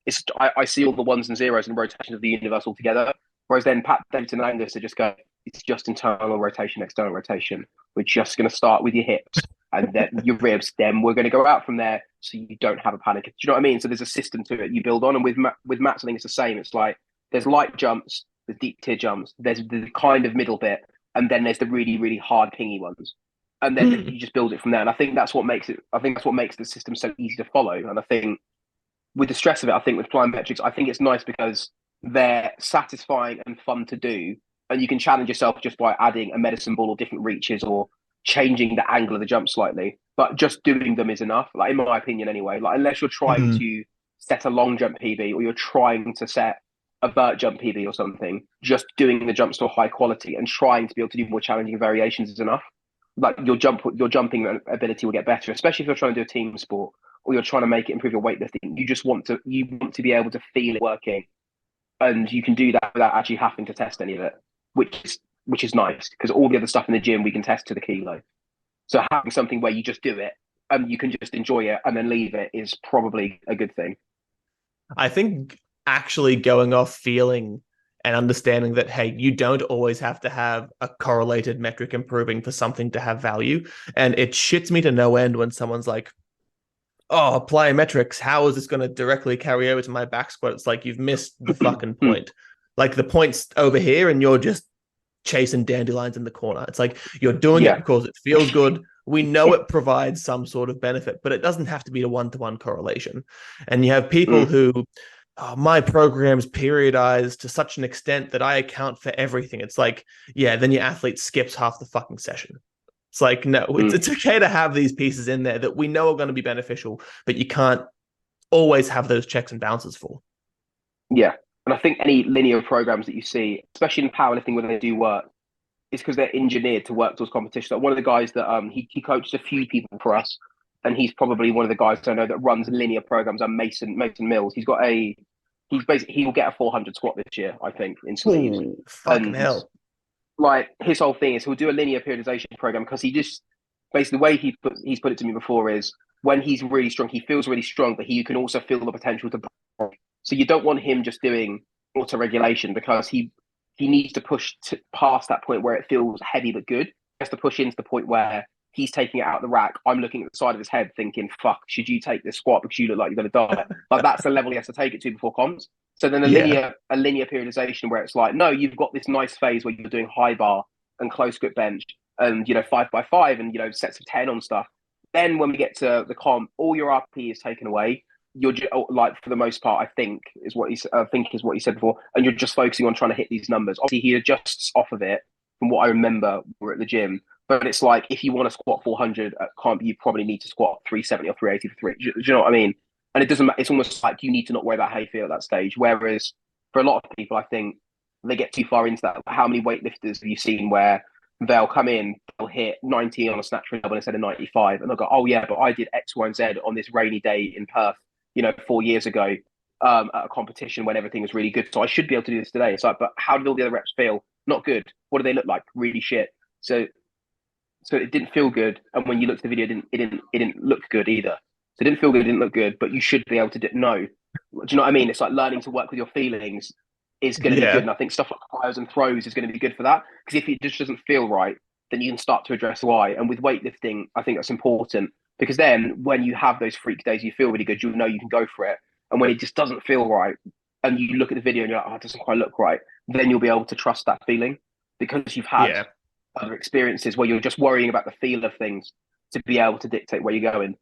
it's I see all the ones and zeros and rotations of the universe all together. Whereas then Pat Davidson and Angus are just go, it's just internal rotation, external rotation. We're just going to start with your hips and then your ribs. Then we're going to go out from there, so you don't have a panic. Do you know what I mean? So there's a system to it you build on, and with Matt's, I think it's the same. It's like there's light jumps, there's deep tier jumps, there's the kind of middle bit, and then there's the really really hard pingy ones, and then you just build it from there. And I think that's what makes it. I think that's what makes the system so easy to follow. And I think with the stress of it, I think with plyometrics, I think it's nice because they're satisfying and fun to do, and you can challenge yourself just by adding a medicine ball or different reaches or changing the angle of the jump slightly. But just doing them is enough, like in my opinion, anyway. Like unless you're trying Mm-hmm. to set a long jump PB or you're trying to set a vert jump PB or something, just doing the jumps to a high quality and trying to be able to do more challenging variations is enough. Like your jumping ability will get better, especially if you're trying to do a team sport or you're trying to make it improve your weightlifting. You want to be able to feel it working, and you can do that without actually having to test any of it, which is nice because all the other stuff in the gym we can test to the kilo. So having something where you just do it and you can just enjoy it and then leave it is probably a good thing. I think actually going off feeling and understanding that, hey, you don't always have to have a correlated metric improving for something to have value. And it shits me to no end when someone's like, oh, plyometrics, how is this going to directly carry over to my back squat? It's like you've missed the fucking point. Like the point's over here and you're just chasing dandelions in the corner. It's like you're doing it Yeah. because it feels good. We know it provides some sort of benefit, but it doesn't have to be a one-to-one correlation. And you have people Mm. who, oh, my program's periodized to such an extent that I account for everything. It's like, yeah, then your athlete skips half the fucking session. It's like, no, Mm. it's okay to have these pieces in there that we know are going to be beneficial, but you can't always have those checks and balances for. Yeah. And I think any linear programs that you see, especially in powerlifting when they do work, is because they're engineered to work towards competition. Like one of the guys that he coaches a few people for us, and he's probably one of the guys I know that runs linear programs. And Mason Mills. He will get a 400 squat this year, I think, in sleeves. Ooh, fucking And hell. like his whole thing is he'll do a linear periodization program because he just basically the way he's put it to me before is when he's really strong, he feels really strong, but he can also feel the potential to break. So you don't want him just doing auto regulation because he needs to push past that point where it feels heavy but good. He has to push into the point where he's taking it out of the rack. I'm looking at the side of his head thinking, fuck, should you take this squat because you look like you're going to die? Like that's the level he has to take it to before comps. So then Yeah. a linear periodization where it's like, no, you've got this nice phase where you're doing high bar and close grip bench and 5x5 and sets of 10 on stuff. Then when we get to the comp, all your RP is taken away. You're like for the most part, I think is what he said before, and you're just focusing on trying to hit these numbers. Obviously, he adjusts off of it from what I remember. We're at the gym, but it's like if you want to squat 400 at comp, you probably need to squat 370 or 380 for three. Do you know what I mean? And it doesn't. It's almost like you need to not worry about how you feel at that stage. Whereas for a lot of people, I think they get too far into that. How many weightlifters have you seen where they'll come in, they'll hit 90 on a snatch level instead of 95, and they'll go, "Oh yeah, but I did X, Y, and Z on this rainy day in Perth, 4 years ago, at a competition when everything was really good. So I should be able to do this today." It's like, but how did all the other reps feel? Not good. What do they look like? Really shit. So it didn't feel good, and when you looked at the video, it didn't look good either. So it didn't feel good, it didn't look good, but you should be able to know. Do you know what I mean? It's like learning to work with your feelings is going to be good, Yeah. and I think stuff like fires and throws is going to be good for that. Because if it just doesn't feel right, then you can start to address why. And with weightlifting, I think that's important because then when you have those freak days, you feel really good. You know you can go for it, and when it just doesn't feel right, and you look at the video and you're like, "Oh, it doesn't quite look right," then you'll be able to trust that feeling because you've had Yeah. other experiences where you're just worrying about the feel of things to be able to dictate where you're going.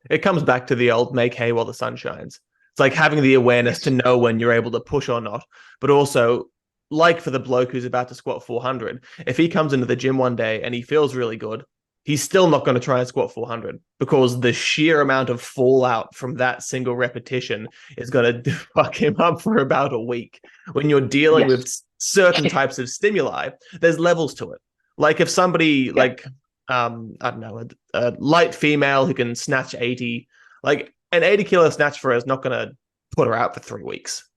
It comes back to the old make hay while the sun shines. It's like having the awareness to Yes. know when you're able to push or not, but also like for the bloke who's about to squat 400, if he comes into the gym one day and he feels really good, he's still not going to try and squat 400 because the sheer amount of fallout from that single repetition is going to fuck him up for about a week. When you're dealing Yes. with certain types of stimuli, there's levels to it. Like if somebody Yeah. like I don't know, a light female who can snatch 80, like an 80-kilo snatch for her is not going to put her out for 3 weeks.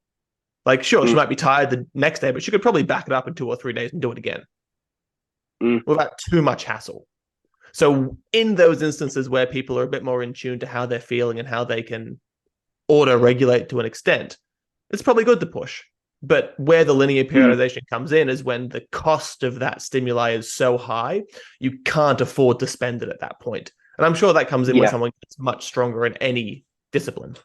Like, sure, she Mm, might be tired the next day, but she could probably back it up in 2 or 3 days and do it again mm, without too much hassle. So, in those instances where people are a bit more in tune to how they're feeling and how they can auto regulate to an extent, it's probably good to push. But where the linear mm. periodization comes in is when the cost of that stimuli is so high, you can't afford to spend it at that point. And I'm sure that comes in when Yeah. someone gets much stronger in any discipline.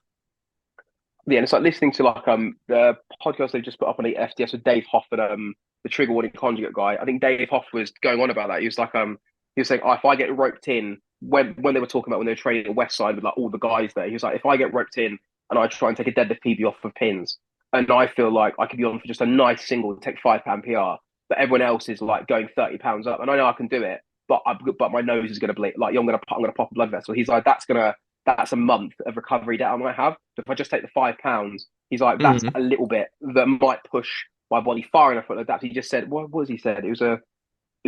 Yeah. And it's like listening to like the podcast they just put up on the FTS with Dave Hoff and the trigger warning conjugate guy. I think Dave Hoff was going on about that. He was like he was saying, "Oh, if I get roped in when they were talking about when they were training at West Side with like all the guys there, he was like, if I get roped in and I try and take a deadlift PB off of pins, and I feel like I could be on for just a nice single, take £5 PR, but everyone else is like going £30 up, and I know I can do it, but my nose is going to bleed. Like I'm gonna pop a blood vessel." He's like, that's a month of recovery that I might have. So if I just take the £5, he's like, that's Mm. a little bit that might push my body far enough. Like that. He just said, what was he said? It was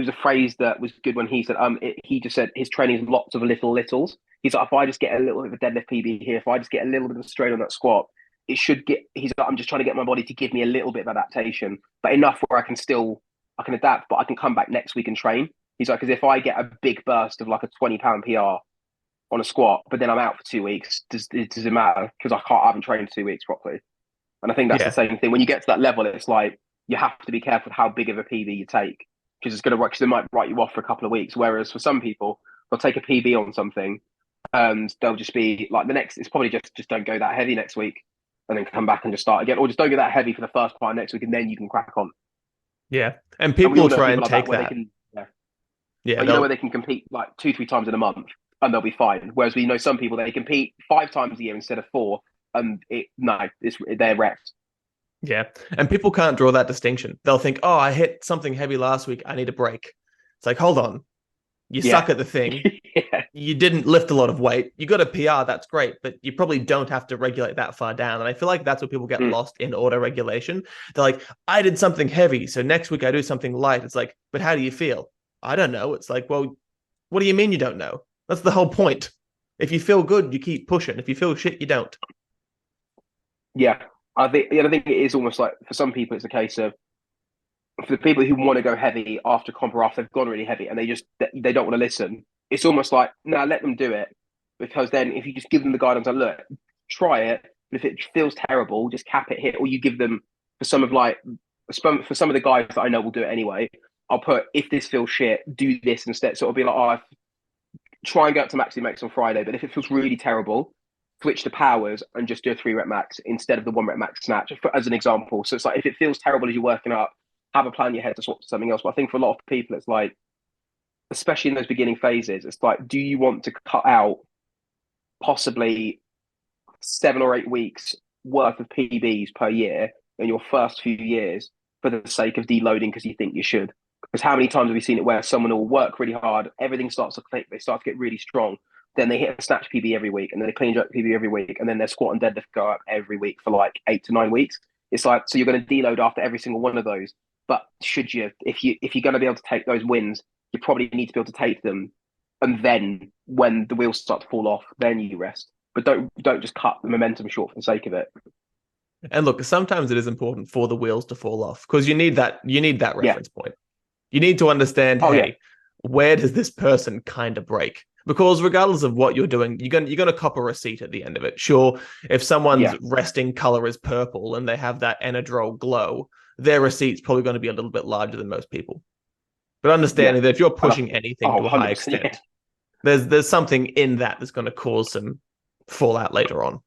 a phrase that was good when he said, he just said his training is lots of little littles. He's like, if I just get a little bit of a deadlift PB here, if I just get a little bit of a strain on that squat, it should get. He's like, I'm just trying to get my body to give me a little bit of adaptation, but enough where I can adapt, but I can come back next week and train. He's like, because if I get a big burst of like a £20 PR on a squat, but then I'm out for 2 weeks, does it matter? Because I haven't trained 2 weeks properly. And I think that's the Yeah. same thing. When you get to that level, it's like you have to be careful how big of a PB you take because it's going to work. Because they might write you off for a couple of weeks. Whereas for some people, they'll take a PB on something and they'll just be like the next. It's probably just don't go that heavy next week, and then come back and just start again, or just don't go that heavy for the first part next week, and then you can crack on. Yeah. And And we people all will know try people and like that take where they that. can, yeah, Yeah. but where They'll, they can compete like 2, 3 times in a month and they'll be fine. Whereas we know some people they compete 5 times a year instead of four, and they're wrecked. yeah. And people can't draw that distinction. They'll think, oh, I hit something heavy last week. I need a break. It's like, hold on. You Yeah, suck at the thing. yeah. You didn't lift a lot of weight. You got a PR, that's great, but you probably don't have to regulate that far down. And I feel like that's where people get Mm. lost in auto regulation. They're like, I did something heavy, so next week I do something light. It's like, but how do you feel? I don't know. It's like, well, what do you mean you don't know? That's the whole point. If you feel good, you keep pushing. If you feel shit, you don't. Yeah, I think it is almost like for some people it's a case of for the people who want to go heavy after comp or after they've gone really heavy and they don't want to listen. It's almost like no, let them do it because then if you just give them the guidance, like look, try it. But if it feels terrible, just cap it here, or you give them for some of like for some of the guys that I know will do it anyway. I'll put if this feels shit, do this instead. So it'll be like, oh, try and get up to maxi max on Friday, but if it feels really terrible, switch to powers and just do a 3 rep max instead of the 1 rep max snatch, as an example. So it's like if it feels terrible as you're working up, have a plan in your head to swap to something else. But I think for a lot of people, it's like, especially in those beginning phases, it's like, do you want to cut out possibly 7 or 8 weeks worth of PBs per year in your first few years for the sake of deloading because you think you should? Because how many times have we seen it where someone will work really hard, everything starts to click, they start to get really strong, then they hit a snatch PB every week, and then they clean jerk PB every week, and then their squat and deadlift go up every week for like 8 to 9 weeks. It's like, so you're going to deload after every single one of those. But should you, if you're going to be able to take those wins, you probably need to be able to take them, and then when the wheels start to fall off, then you rest. But don't just cut the momentum short for the sake of it. And look, sometimes it is important for the wheels to fall off because you need that Yeah. reference point. You need to understand, Oh yeah. hey, where does this person kind of break? Because regardless of what you're doing, you're gonna cop a receipt at the end of it. Sure, if someone's Yeah. resting color is purple and they have that Enadrol glow, their receipt's probably going to be a little bit larger than most people. But Yeah. understanding that if you're And pushing anything oh, to a high 100%. Yeah. extent, there's something in that that's going to cause some fallout later on.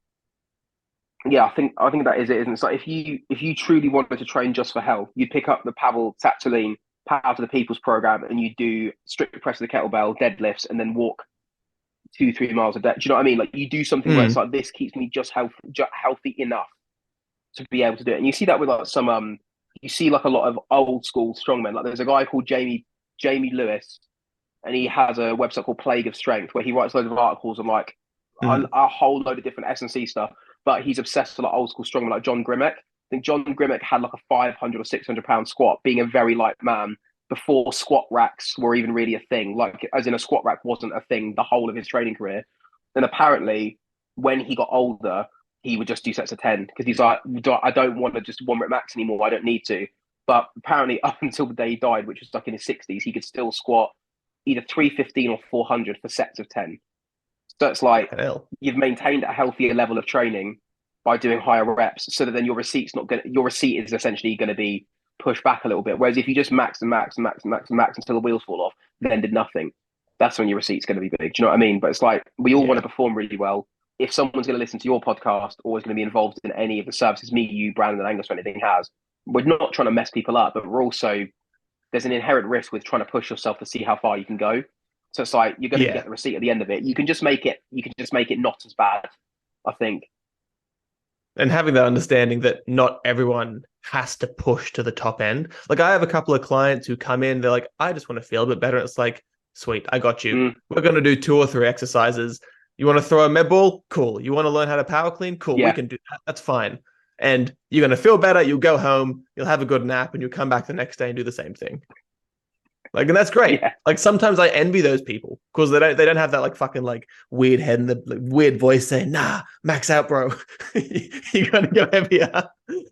Yeah, I think that is it, isn't it? So if you truly wanted to train just for health, you'd pick up the Pavel Tsatsouline Power to the People's program and you do strict press of the kettlebell, deadlifts, and then walk 2-3 miles a day. Do you know what I mean? Like you do something where it's Mm. like this keeps me just healthy enough to be able to do it. And you see that with like some you see like a lot of old school strongmen. Like there's a guy called Jamie Lewis, and he has a website called Plague of Strength where he writes loads of articles on like Mm. a whole load of different S&C stuff. But he's obsessed with like old school strongmen like John Grimmick. I think John Grimmick had like a 500 or 600 pound squat, being a very light man before squat racks were even really a thing. Like as in a squat rack wasn't a thing the whole of his training career. And apparently, when he got older, he would just do sets of 10 because he's like, I don't want to just 1 rep max anymore. I don't need to. But apparently, up until the day he died, which was like in his 60s, he could still squat either 315 or 400 for sets of 10. So it's like Hell. you've maintained a healthier level of training by doing higher reps, so that then your receipt is essentially going to be pushed back a little bit. Whereas if you just max and max and max and max and max until the wheels fall off, then did nothing, that's when your receipt's going to be big. Do you know what I mean? But it's like we all want Yeah. to perform really well. If someone's going to listen to your podcast or is going to be involved in any of the services me, you, Brandon, and Angus or anything has, we're not trying to mess people up, but we're also there's an inherent risk with trying to push yourself to see how far you can go. So it's like you're going to Yeah. get the receipt at the end of it. You can just make it not as bad, I think. And having that understanding that not everyone has to push to the top end. Like I have a couple of clients who come in, they're like, I just want to feel a bit better. It's like, sweet, I got you. Mm, We're going to do 2 or 3 exercises. You want to throw a med ball? Cool. You want to learn how to power clean? Cool. We yeah, can do that. That's fine. And you're going to feel better. You'll go home. You'll have a good nap and you'll come back the next day and do the same thing. Like, and that's great. yeah, Like sometimes I envy those people because they don't have that like fucking like weird head and the like, weird voice saying, nah, max out, bro. You gotta go heavier.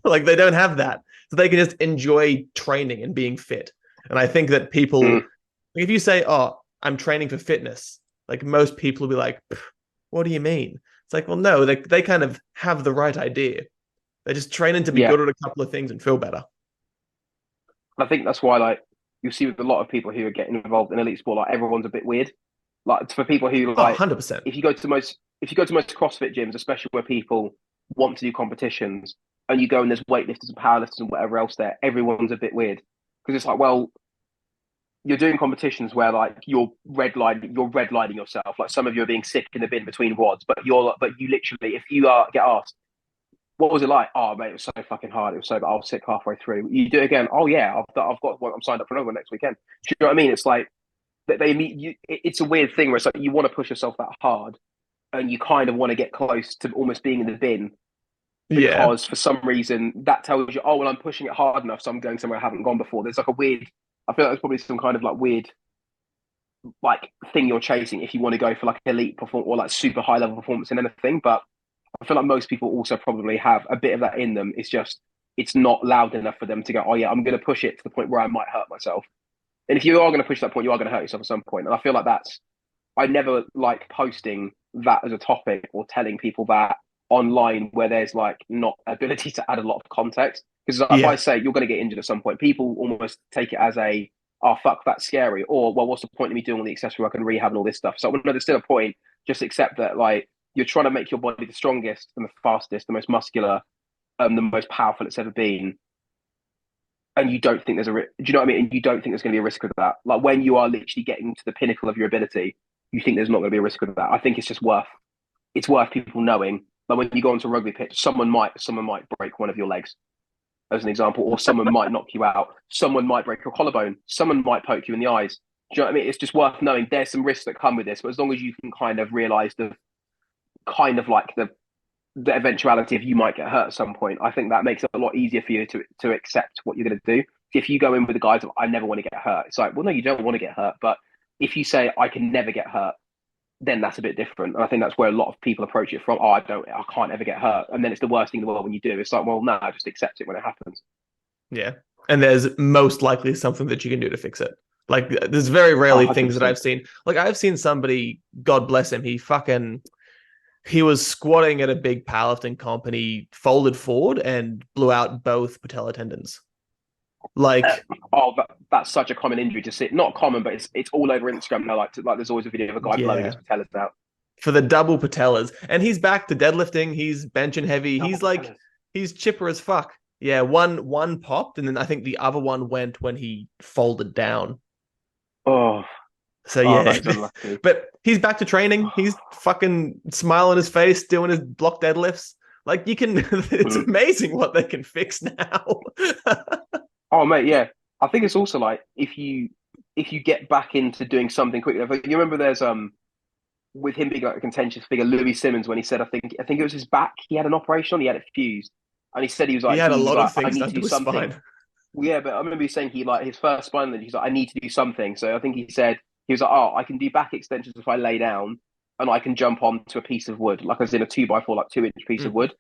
Like they don't have that. So they can just enjoy training and being fit. And I think that people, mm, if you say, oh, I'm training for fitness, like most people will be like, what do you mean? It's like, well, no, they kind of have the right idea. They're just training to be yeah. good at a couple of things and feel better. I think that's why like you see with a lot of people who are getting involved in elite sport, like everyone's a bit weird. Like for people who Oh, like, 100%. if you go to most CrossFit gyms, especially where people want to do competitions, and you go and there's weightlifters and powerlifters and whatever else there, everyone's a bit weird because it's like, well, you're doing competitions where like you're redlining yourself. Like some of you are being sick in the bin between wads, but you literally, if you get asked, what was it like? Oh mate, it was so fucking hard. It was so I was sick halfway through. You do it again. Oh yeah, I've got one. I'm signed up for another one next weekend. Do you know what I mean? It's like they meet you. It's a weird thing where it's like you want to push yourself that hard, and you kind of want to get close to almost being in the bin Yeah. because for some reason that tells you, oh well, I'm pushing it hard enough, so I'm going somewhere I haven't gone before. There's like a weird. I feel like there's probably some kind of like weird like thing you're chasing if you want to go for like elite perform or like super high level performance in anything. But I feel like most people also probably have a bit of that in them. It's just it's not loud enough for them to go, oh yeah, I'm going to push it to the point where I might hurt myself. And if you are going to push that point, you are going to hurt yourself at some point. And I feel like that's I never like posting that as a topic or telling people that online where there's like not ability to add a lot of context. Because if I Yeah. say you're going to get injured at some point, people almost take it as a oh fuck that's scary or well what's the point of me doing all the accessory work and rehab and all this stuff. So no, there's still a point. Just accept that like you're trying to make your body the strongest and the fastest, the most muscular, the most powerful it's ever been, and you don't think there's do you know what I mean? And you don't think there's going to be a risk of that. Like when you are literally getting to the pinnacle of your ability, you think there's not going to be a risk of that. I think it's just worth people knowing. Like when you go onto a rugby pitch, someone might break one of your legs, as an example, or someone might knock you out. Someone might break your collarbone. Someone might poke you in the eyes. Do you know what I mean? It's just worth knowing there's some risks that come with this, but as long as you can kind of realize the kind of like the eventuality of you might get hurt at some point, I think that makes it a lot easier for you to accept what you're going to do. if you go in with the guys of I never want to get hurt, it's like, well, no, you don't want to get hurt. But if you say I can never get hurt, then that's a bit different. And I think that's where a lot of people approach it from. Oh, I can't ever get hurt. And then it's the worst thing in the world when you do. It's like, well, no, just accept it when it happens. Yeah. And there's most likely something that you can do to fix it. Like there's very Oh, rarely things that 100%. I've seen. Like I've seen somebody, God bless him, he was squatting at a big powerlifting comp and he folded forward and blew out both patella tendons. Uh, Like, that's such a common injury to see. Not common, but it's all over Instagram now. Like there's always a video of a guy blowing his yeah, patellas out. for the double patellas. And he's back to deadlifting. He's benching heavy. Double patellas. He's chipper as fuck. Yeah, one popped, and then I think the other one went when he folded down. Oh, So oh, yeah, that is unlucky. but he's back to training. He's fucking smile on his face, doing his block deadlifts. Like you can, it's Mm. amazing what they can fix now. Oh, mate, yeah. I think it's also like if you get back into doing something quickly. Like, you remember there's with him being like a contentious figure, Louis Simmons, when he said I think it was his back. He had an operation on. He had it fused, and he said He had a he was lot of like I things need done to to do his something. spine. Well, yeah, but I remember he saying he like his first spinal injury. He's like I need to do something. So I think he said he was like, oh, I can do back extensions if I lay down, and I can jump onto a piece of wood, like as in a 2x4, like 2-inch piece of Mm. wood.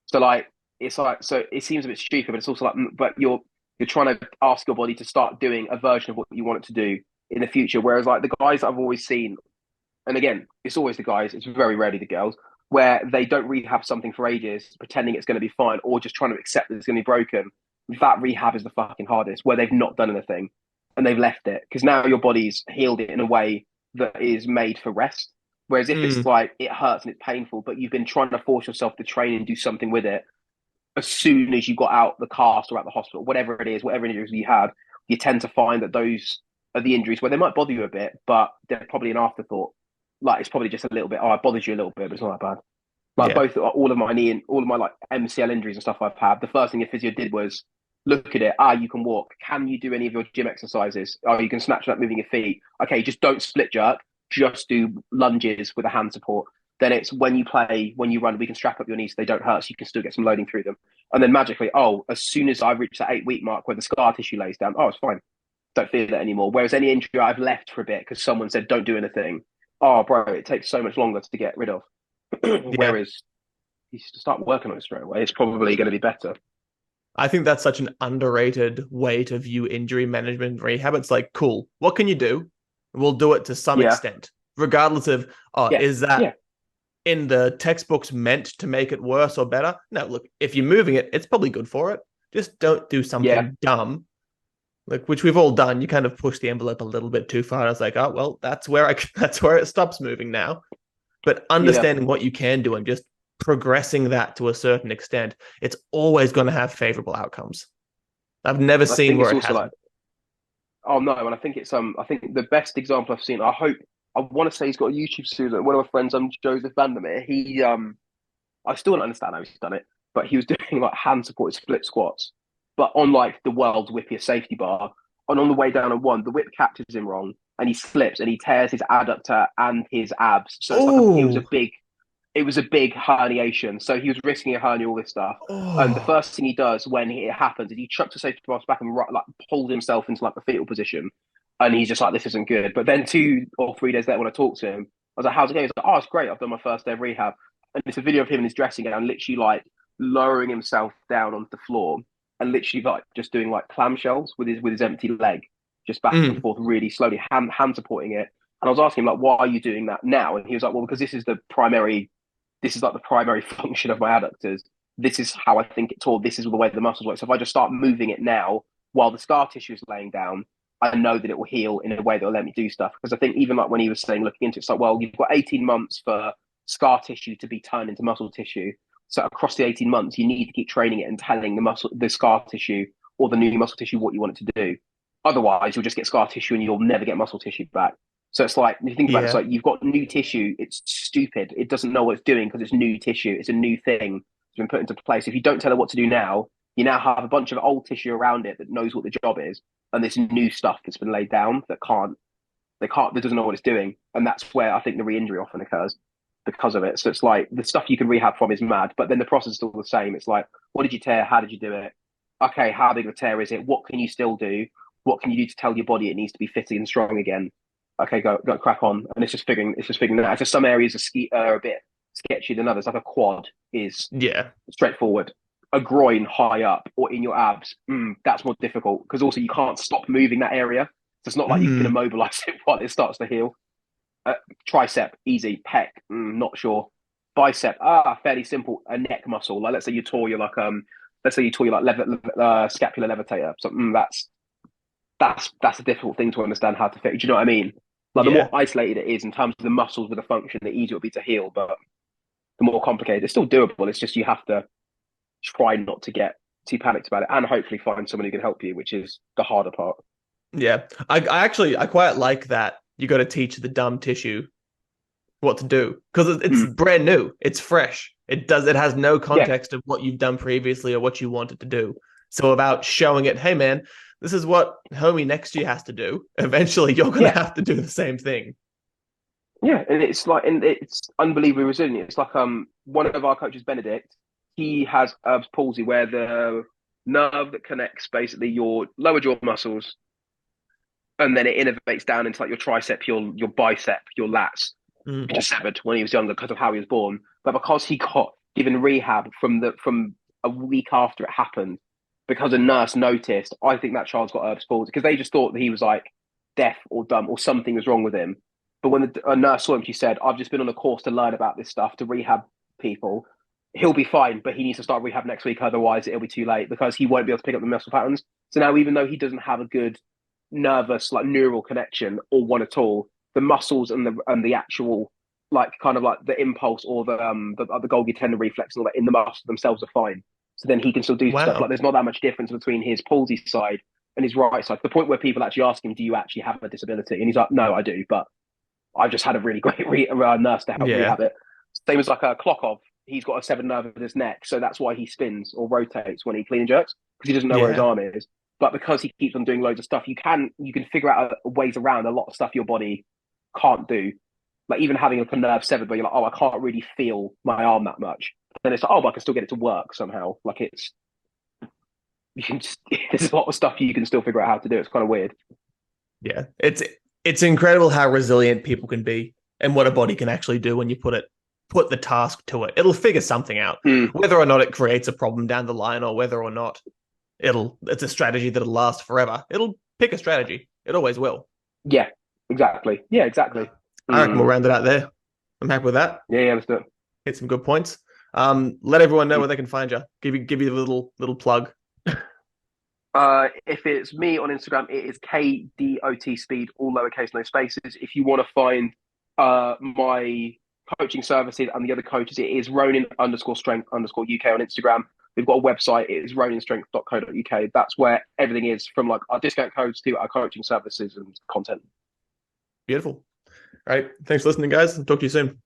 So like it's like so it seems a bit stupid, but it's also like but you're trying to ask your body to start doing a version of what you want it to do in the future. Whereas like the guys that I've always seen, and again, it's always the guys, it's very rarely the girls, where they don't rehab something for ages, pretending it's going to be fine, or just trying to accept that it's going to be broken. That rehab is the fucking hardest, where they've not done anything and they've left it because now your body's healed it in a way that is made for rest. Whereas if it's Mm. like it hurts and it's painful, but you've been trying to force yourself to train and do something with it, as soon as you got out the cast or out the hospital, whatever it is, whatever injuries you had, you tend to find that those are the injuries where they might bother you a bit, but they're probably an afterthought. Like it's probably just a little bit. Oh, it bothers you a little bit, but it's not that bad. Like Yeah. both all of my knee and all of my like MCL injuries and stuff I've had. The first thing the physio did was look at it. Ah, you can walk. Can you do any of your gym exercises? Oh, you can snatch that moving your feet. Okay, just don't split jerk. Just do lunges with a hand support. Then it's when you play, when you run, we can strap up your knees so they don't hurt, so you can still get some loading through them. And then magically, oh, as soon as I reach that 8 week mark where the scar tissue lays down, oh, it's fine. Don't feel it anymore. Whereas any injury I've left for a bit because someone said don't do anything, oh, bro, it takes so much longer to get rid of. Yeah. Whereas you start working on it straight away, it's probably going to be better. I think that's such an underrated way to view injury management and rehab. It's like, cool, what can you do? We'll do it to some Yeah, extent, regardless of, oh, yeah, is that yeah, in the textbooks meant to make it worse or better? No, look, if you're moving it, it's probably good for it. Just don't do yeah. something dumb, like which we've all done. You kind of push the envelope a little bit too far. And I was like, oh, well, that's where it stops moving now. But Yeah. understanding what you can do and just progressing that to a certain extent, it's always going to have favorable outcomes. I've never And I seen think where it's it also like, hasn't. oh no, and I think it's I think the best example I've seen. I want to say he's got a YouTube student. One of my friends, Joseph Vandermeer. I still don't understand how he's done it, but he was doing like hand supported split squats, but on like the world's whippiest safety bar. And on the way down on one, the whip catches him wrong, and he slips and he tears his adductor and his abs. So it's like Oh, it was a big herniation. So he was risking a hernia, all this stuff. And the oh, first thing he does when it happens is he chucks the safety box back and like pulls himself into like the fetal position. And he's just like, this isn't good. But then 2 or 3 days later, when I talked to him, I was like, how's it going? He's like, oh, it's great. I've done my first day of rehab. And it's a video of him in his dressing gown, literally like lowering himself down onto the floor and literally like just doing like clamshells with his empty leg, just back and mm, forth, really slowly, hand supporting it. And I was asking him like, why are you doing that now? And he was like, well, because this is like the primary function of my adductors. This is how I think it's all. This is the way the muscles work. So if I just start moving it now while the scar tissue is laying down, I know that it will heal in a way that will let me do stuff. Because I think even like when he was saying, looking into it, it's like, well, you've got 18 months for scar tissue to be turned into muscle tissue. So across the 18 months, you need to keep training it and telling the scar tissue or the new muscle tissue what you want it to do. Otherwise, you'll just get scar tissue and you'll never get muscle tissue back. So it's like, if you think about it, it's yeah, like you've got new tissue. It's stupid. It doesn't know what it's doing because it's new tissue. It's a new thing that's been put into place. If you don't tell it what to do now, you now have a bunch of old tissue around it that knows what the job is, and this new stuff that's been laid down that doesn't know what it's doing. And that's where I think the re-injury often occurs because of it. So it's like the stuff you can rehab from is mad, but then the process is still the same. It's like, what did you tear? How did you do it? okay, how big of a tear is it? What can you still do? What can you do to tell your body it needs to be fitting and strong again? Okay, go crack on. And it's just figuring that out. It's just some areas are a bit sketchy than others. Like a quad is Yeah. straightforward. A groin high up or in your abs, that's more difficult because also you can't stop moving that area. So it's not like you can Mm. immobilize it while it starts to heal. Tricep, easy. Pec, not sure. Bicep, fairly simple. A neck muscle, like let's say you tore your scapular levitator. So that's a difficult thing to understand how to fit. Do you know what I mean? Like the more Yeah. isolated it is in terms of the muscles with a function, the easier it will be to heal. But the more complicated, it's still doable. It's just you have to try not to get too panicked about it, and hopefully find someone who can help you, which is the harder part. Yeah. I quite like that. You got to teach the dumb tissue what to do because it's Mm. brand new. It's fresh. It has no Yeah, context of what you've done previously or what you wanted to do. So about showing it, hey man, this is what homie next to you has to do. Eventually you're gonna yeah, have to do the same thing. yeah, and it's unbelievably resilient. It's like one of our coaches, Benedict, he has Erb's palsy where the nerve that connects basically your lower jaw muscles and then it innervates down into like your tricep, your bicep, your lats. Mm. Just severed when he was younger because of how he was born. But because he got given rehab from a week after it happened, because a nurse noticed, I think that child's got Erb's palsy because they just thought that he was like deaf or dumb or something was wrong with him. But when a nurse saw him, she said, "I've just been on a course to learn about this stuff to rehab people. He'll be fine, but he needs to start rehab next week. Otherwise, it'll be too late because he won't be able to pick up the muscle patterns." So now, even though he doesn't have a good nervous like neural connection or one at all, the muscles and the actual like kind of like the impulse or the Golgi tendon reflex and all that in the muscles themselves are fine. So then he can still do stuff. Like Wow. there's not that much difference between his palsy side and his right side. To the point where people actually ask him, "Do you actually have a disability?" And he's like, "No, I do, but I've just had a really great nurse to help Yeah. rehab it." Same as like a Klokov. He's got a severed nerve in his neck, so that's why he spins or rotates when he clean and jerks because he doesn't know where his Yeah. arm is. But because he keeps on doing loads of stuff, you can figure out ways around a lot of stuff your body can't do. Like even having a nerve severed, where you're like, "Oh, I can't really feel my arm that much." Then it's like, "Oh, but I can still get it to work somehow." Like it's you can just there's a lot of stuff you can still figure out how to do. It's kind of weird. Yeah. It's incredible how resilient people can be and what a body can actually do when you put the task to it. It'll figure something out. Mm, Whether or not it creates a problem down the line or whether or not it's a strategy that'll last forever. It'll pick a strategy. It always will. yeah, exactly. Yeah, exactly. I reckon we'll Mm, round it out there. I'm happy with that. yeah, yeah, let's do it. Hit some good points. Let everyone know where they can find you. Give you a little plug. If it's me on Instagram, it is KDOT Speed, all lowercase, no spaces. If you want to find my coaching services and the other coaches, it is Ronin underscore strength underscore UK on Instagram. We've got a website, it is roninstrength.co.uk. That's where everything is from like our discount codes to our coaching services and content. Beautiful. All right. Thanks for listening, guys. Talk to you soon.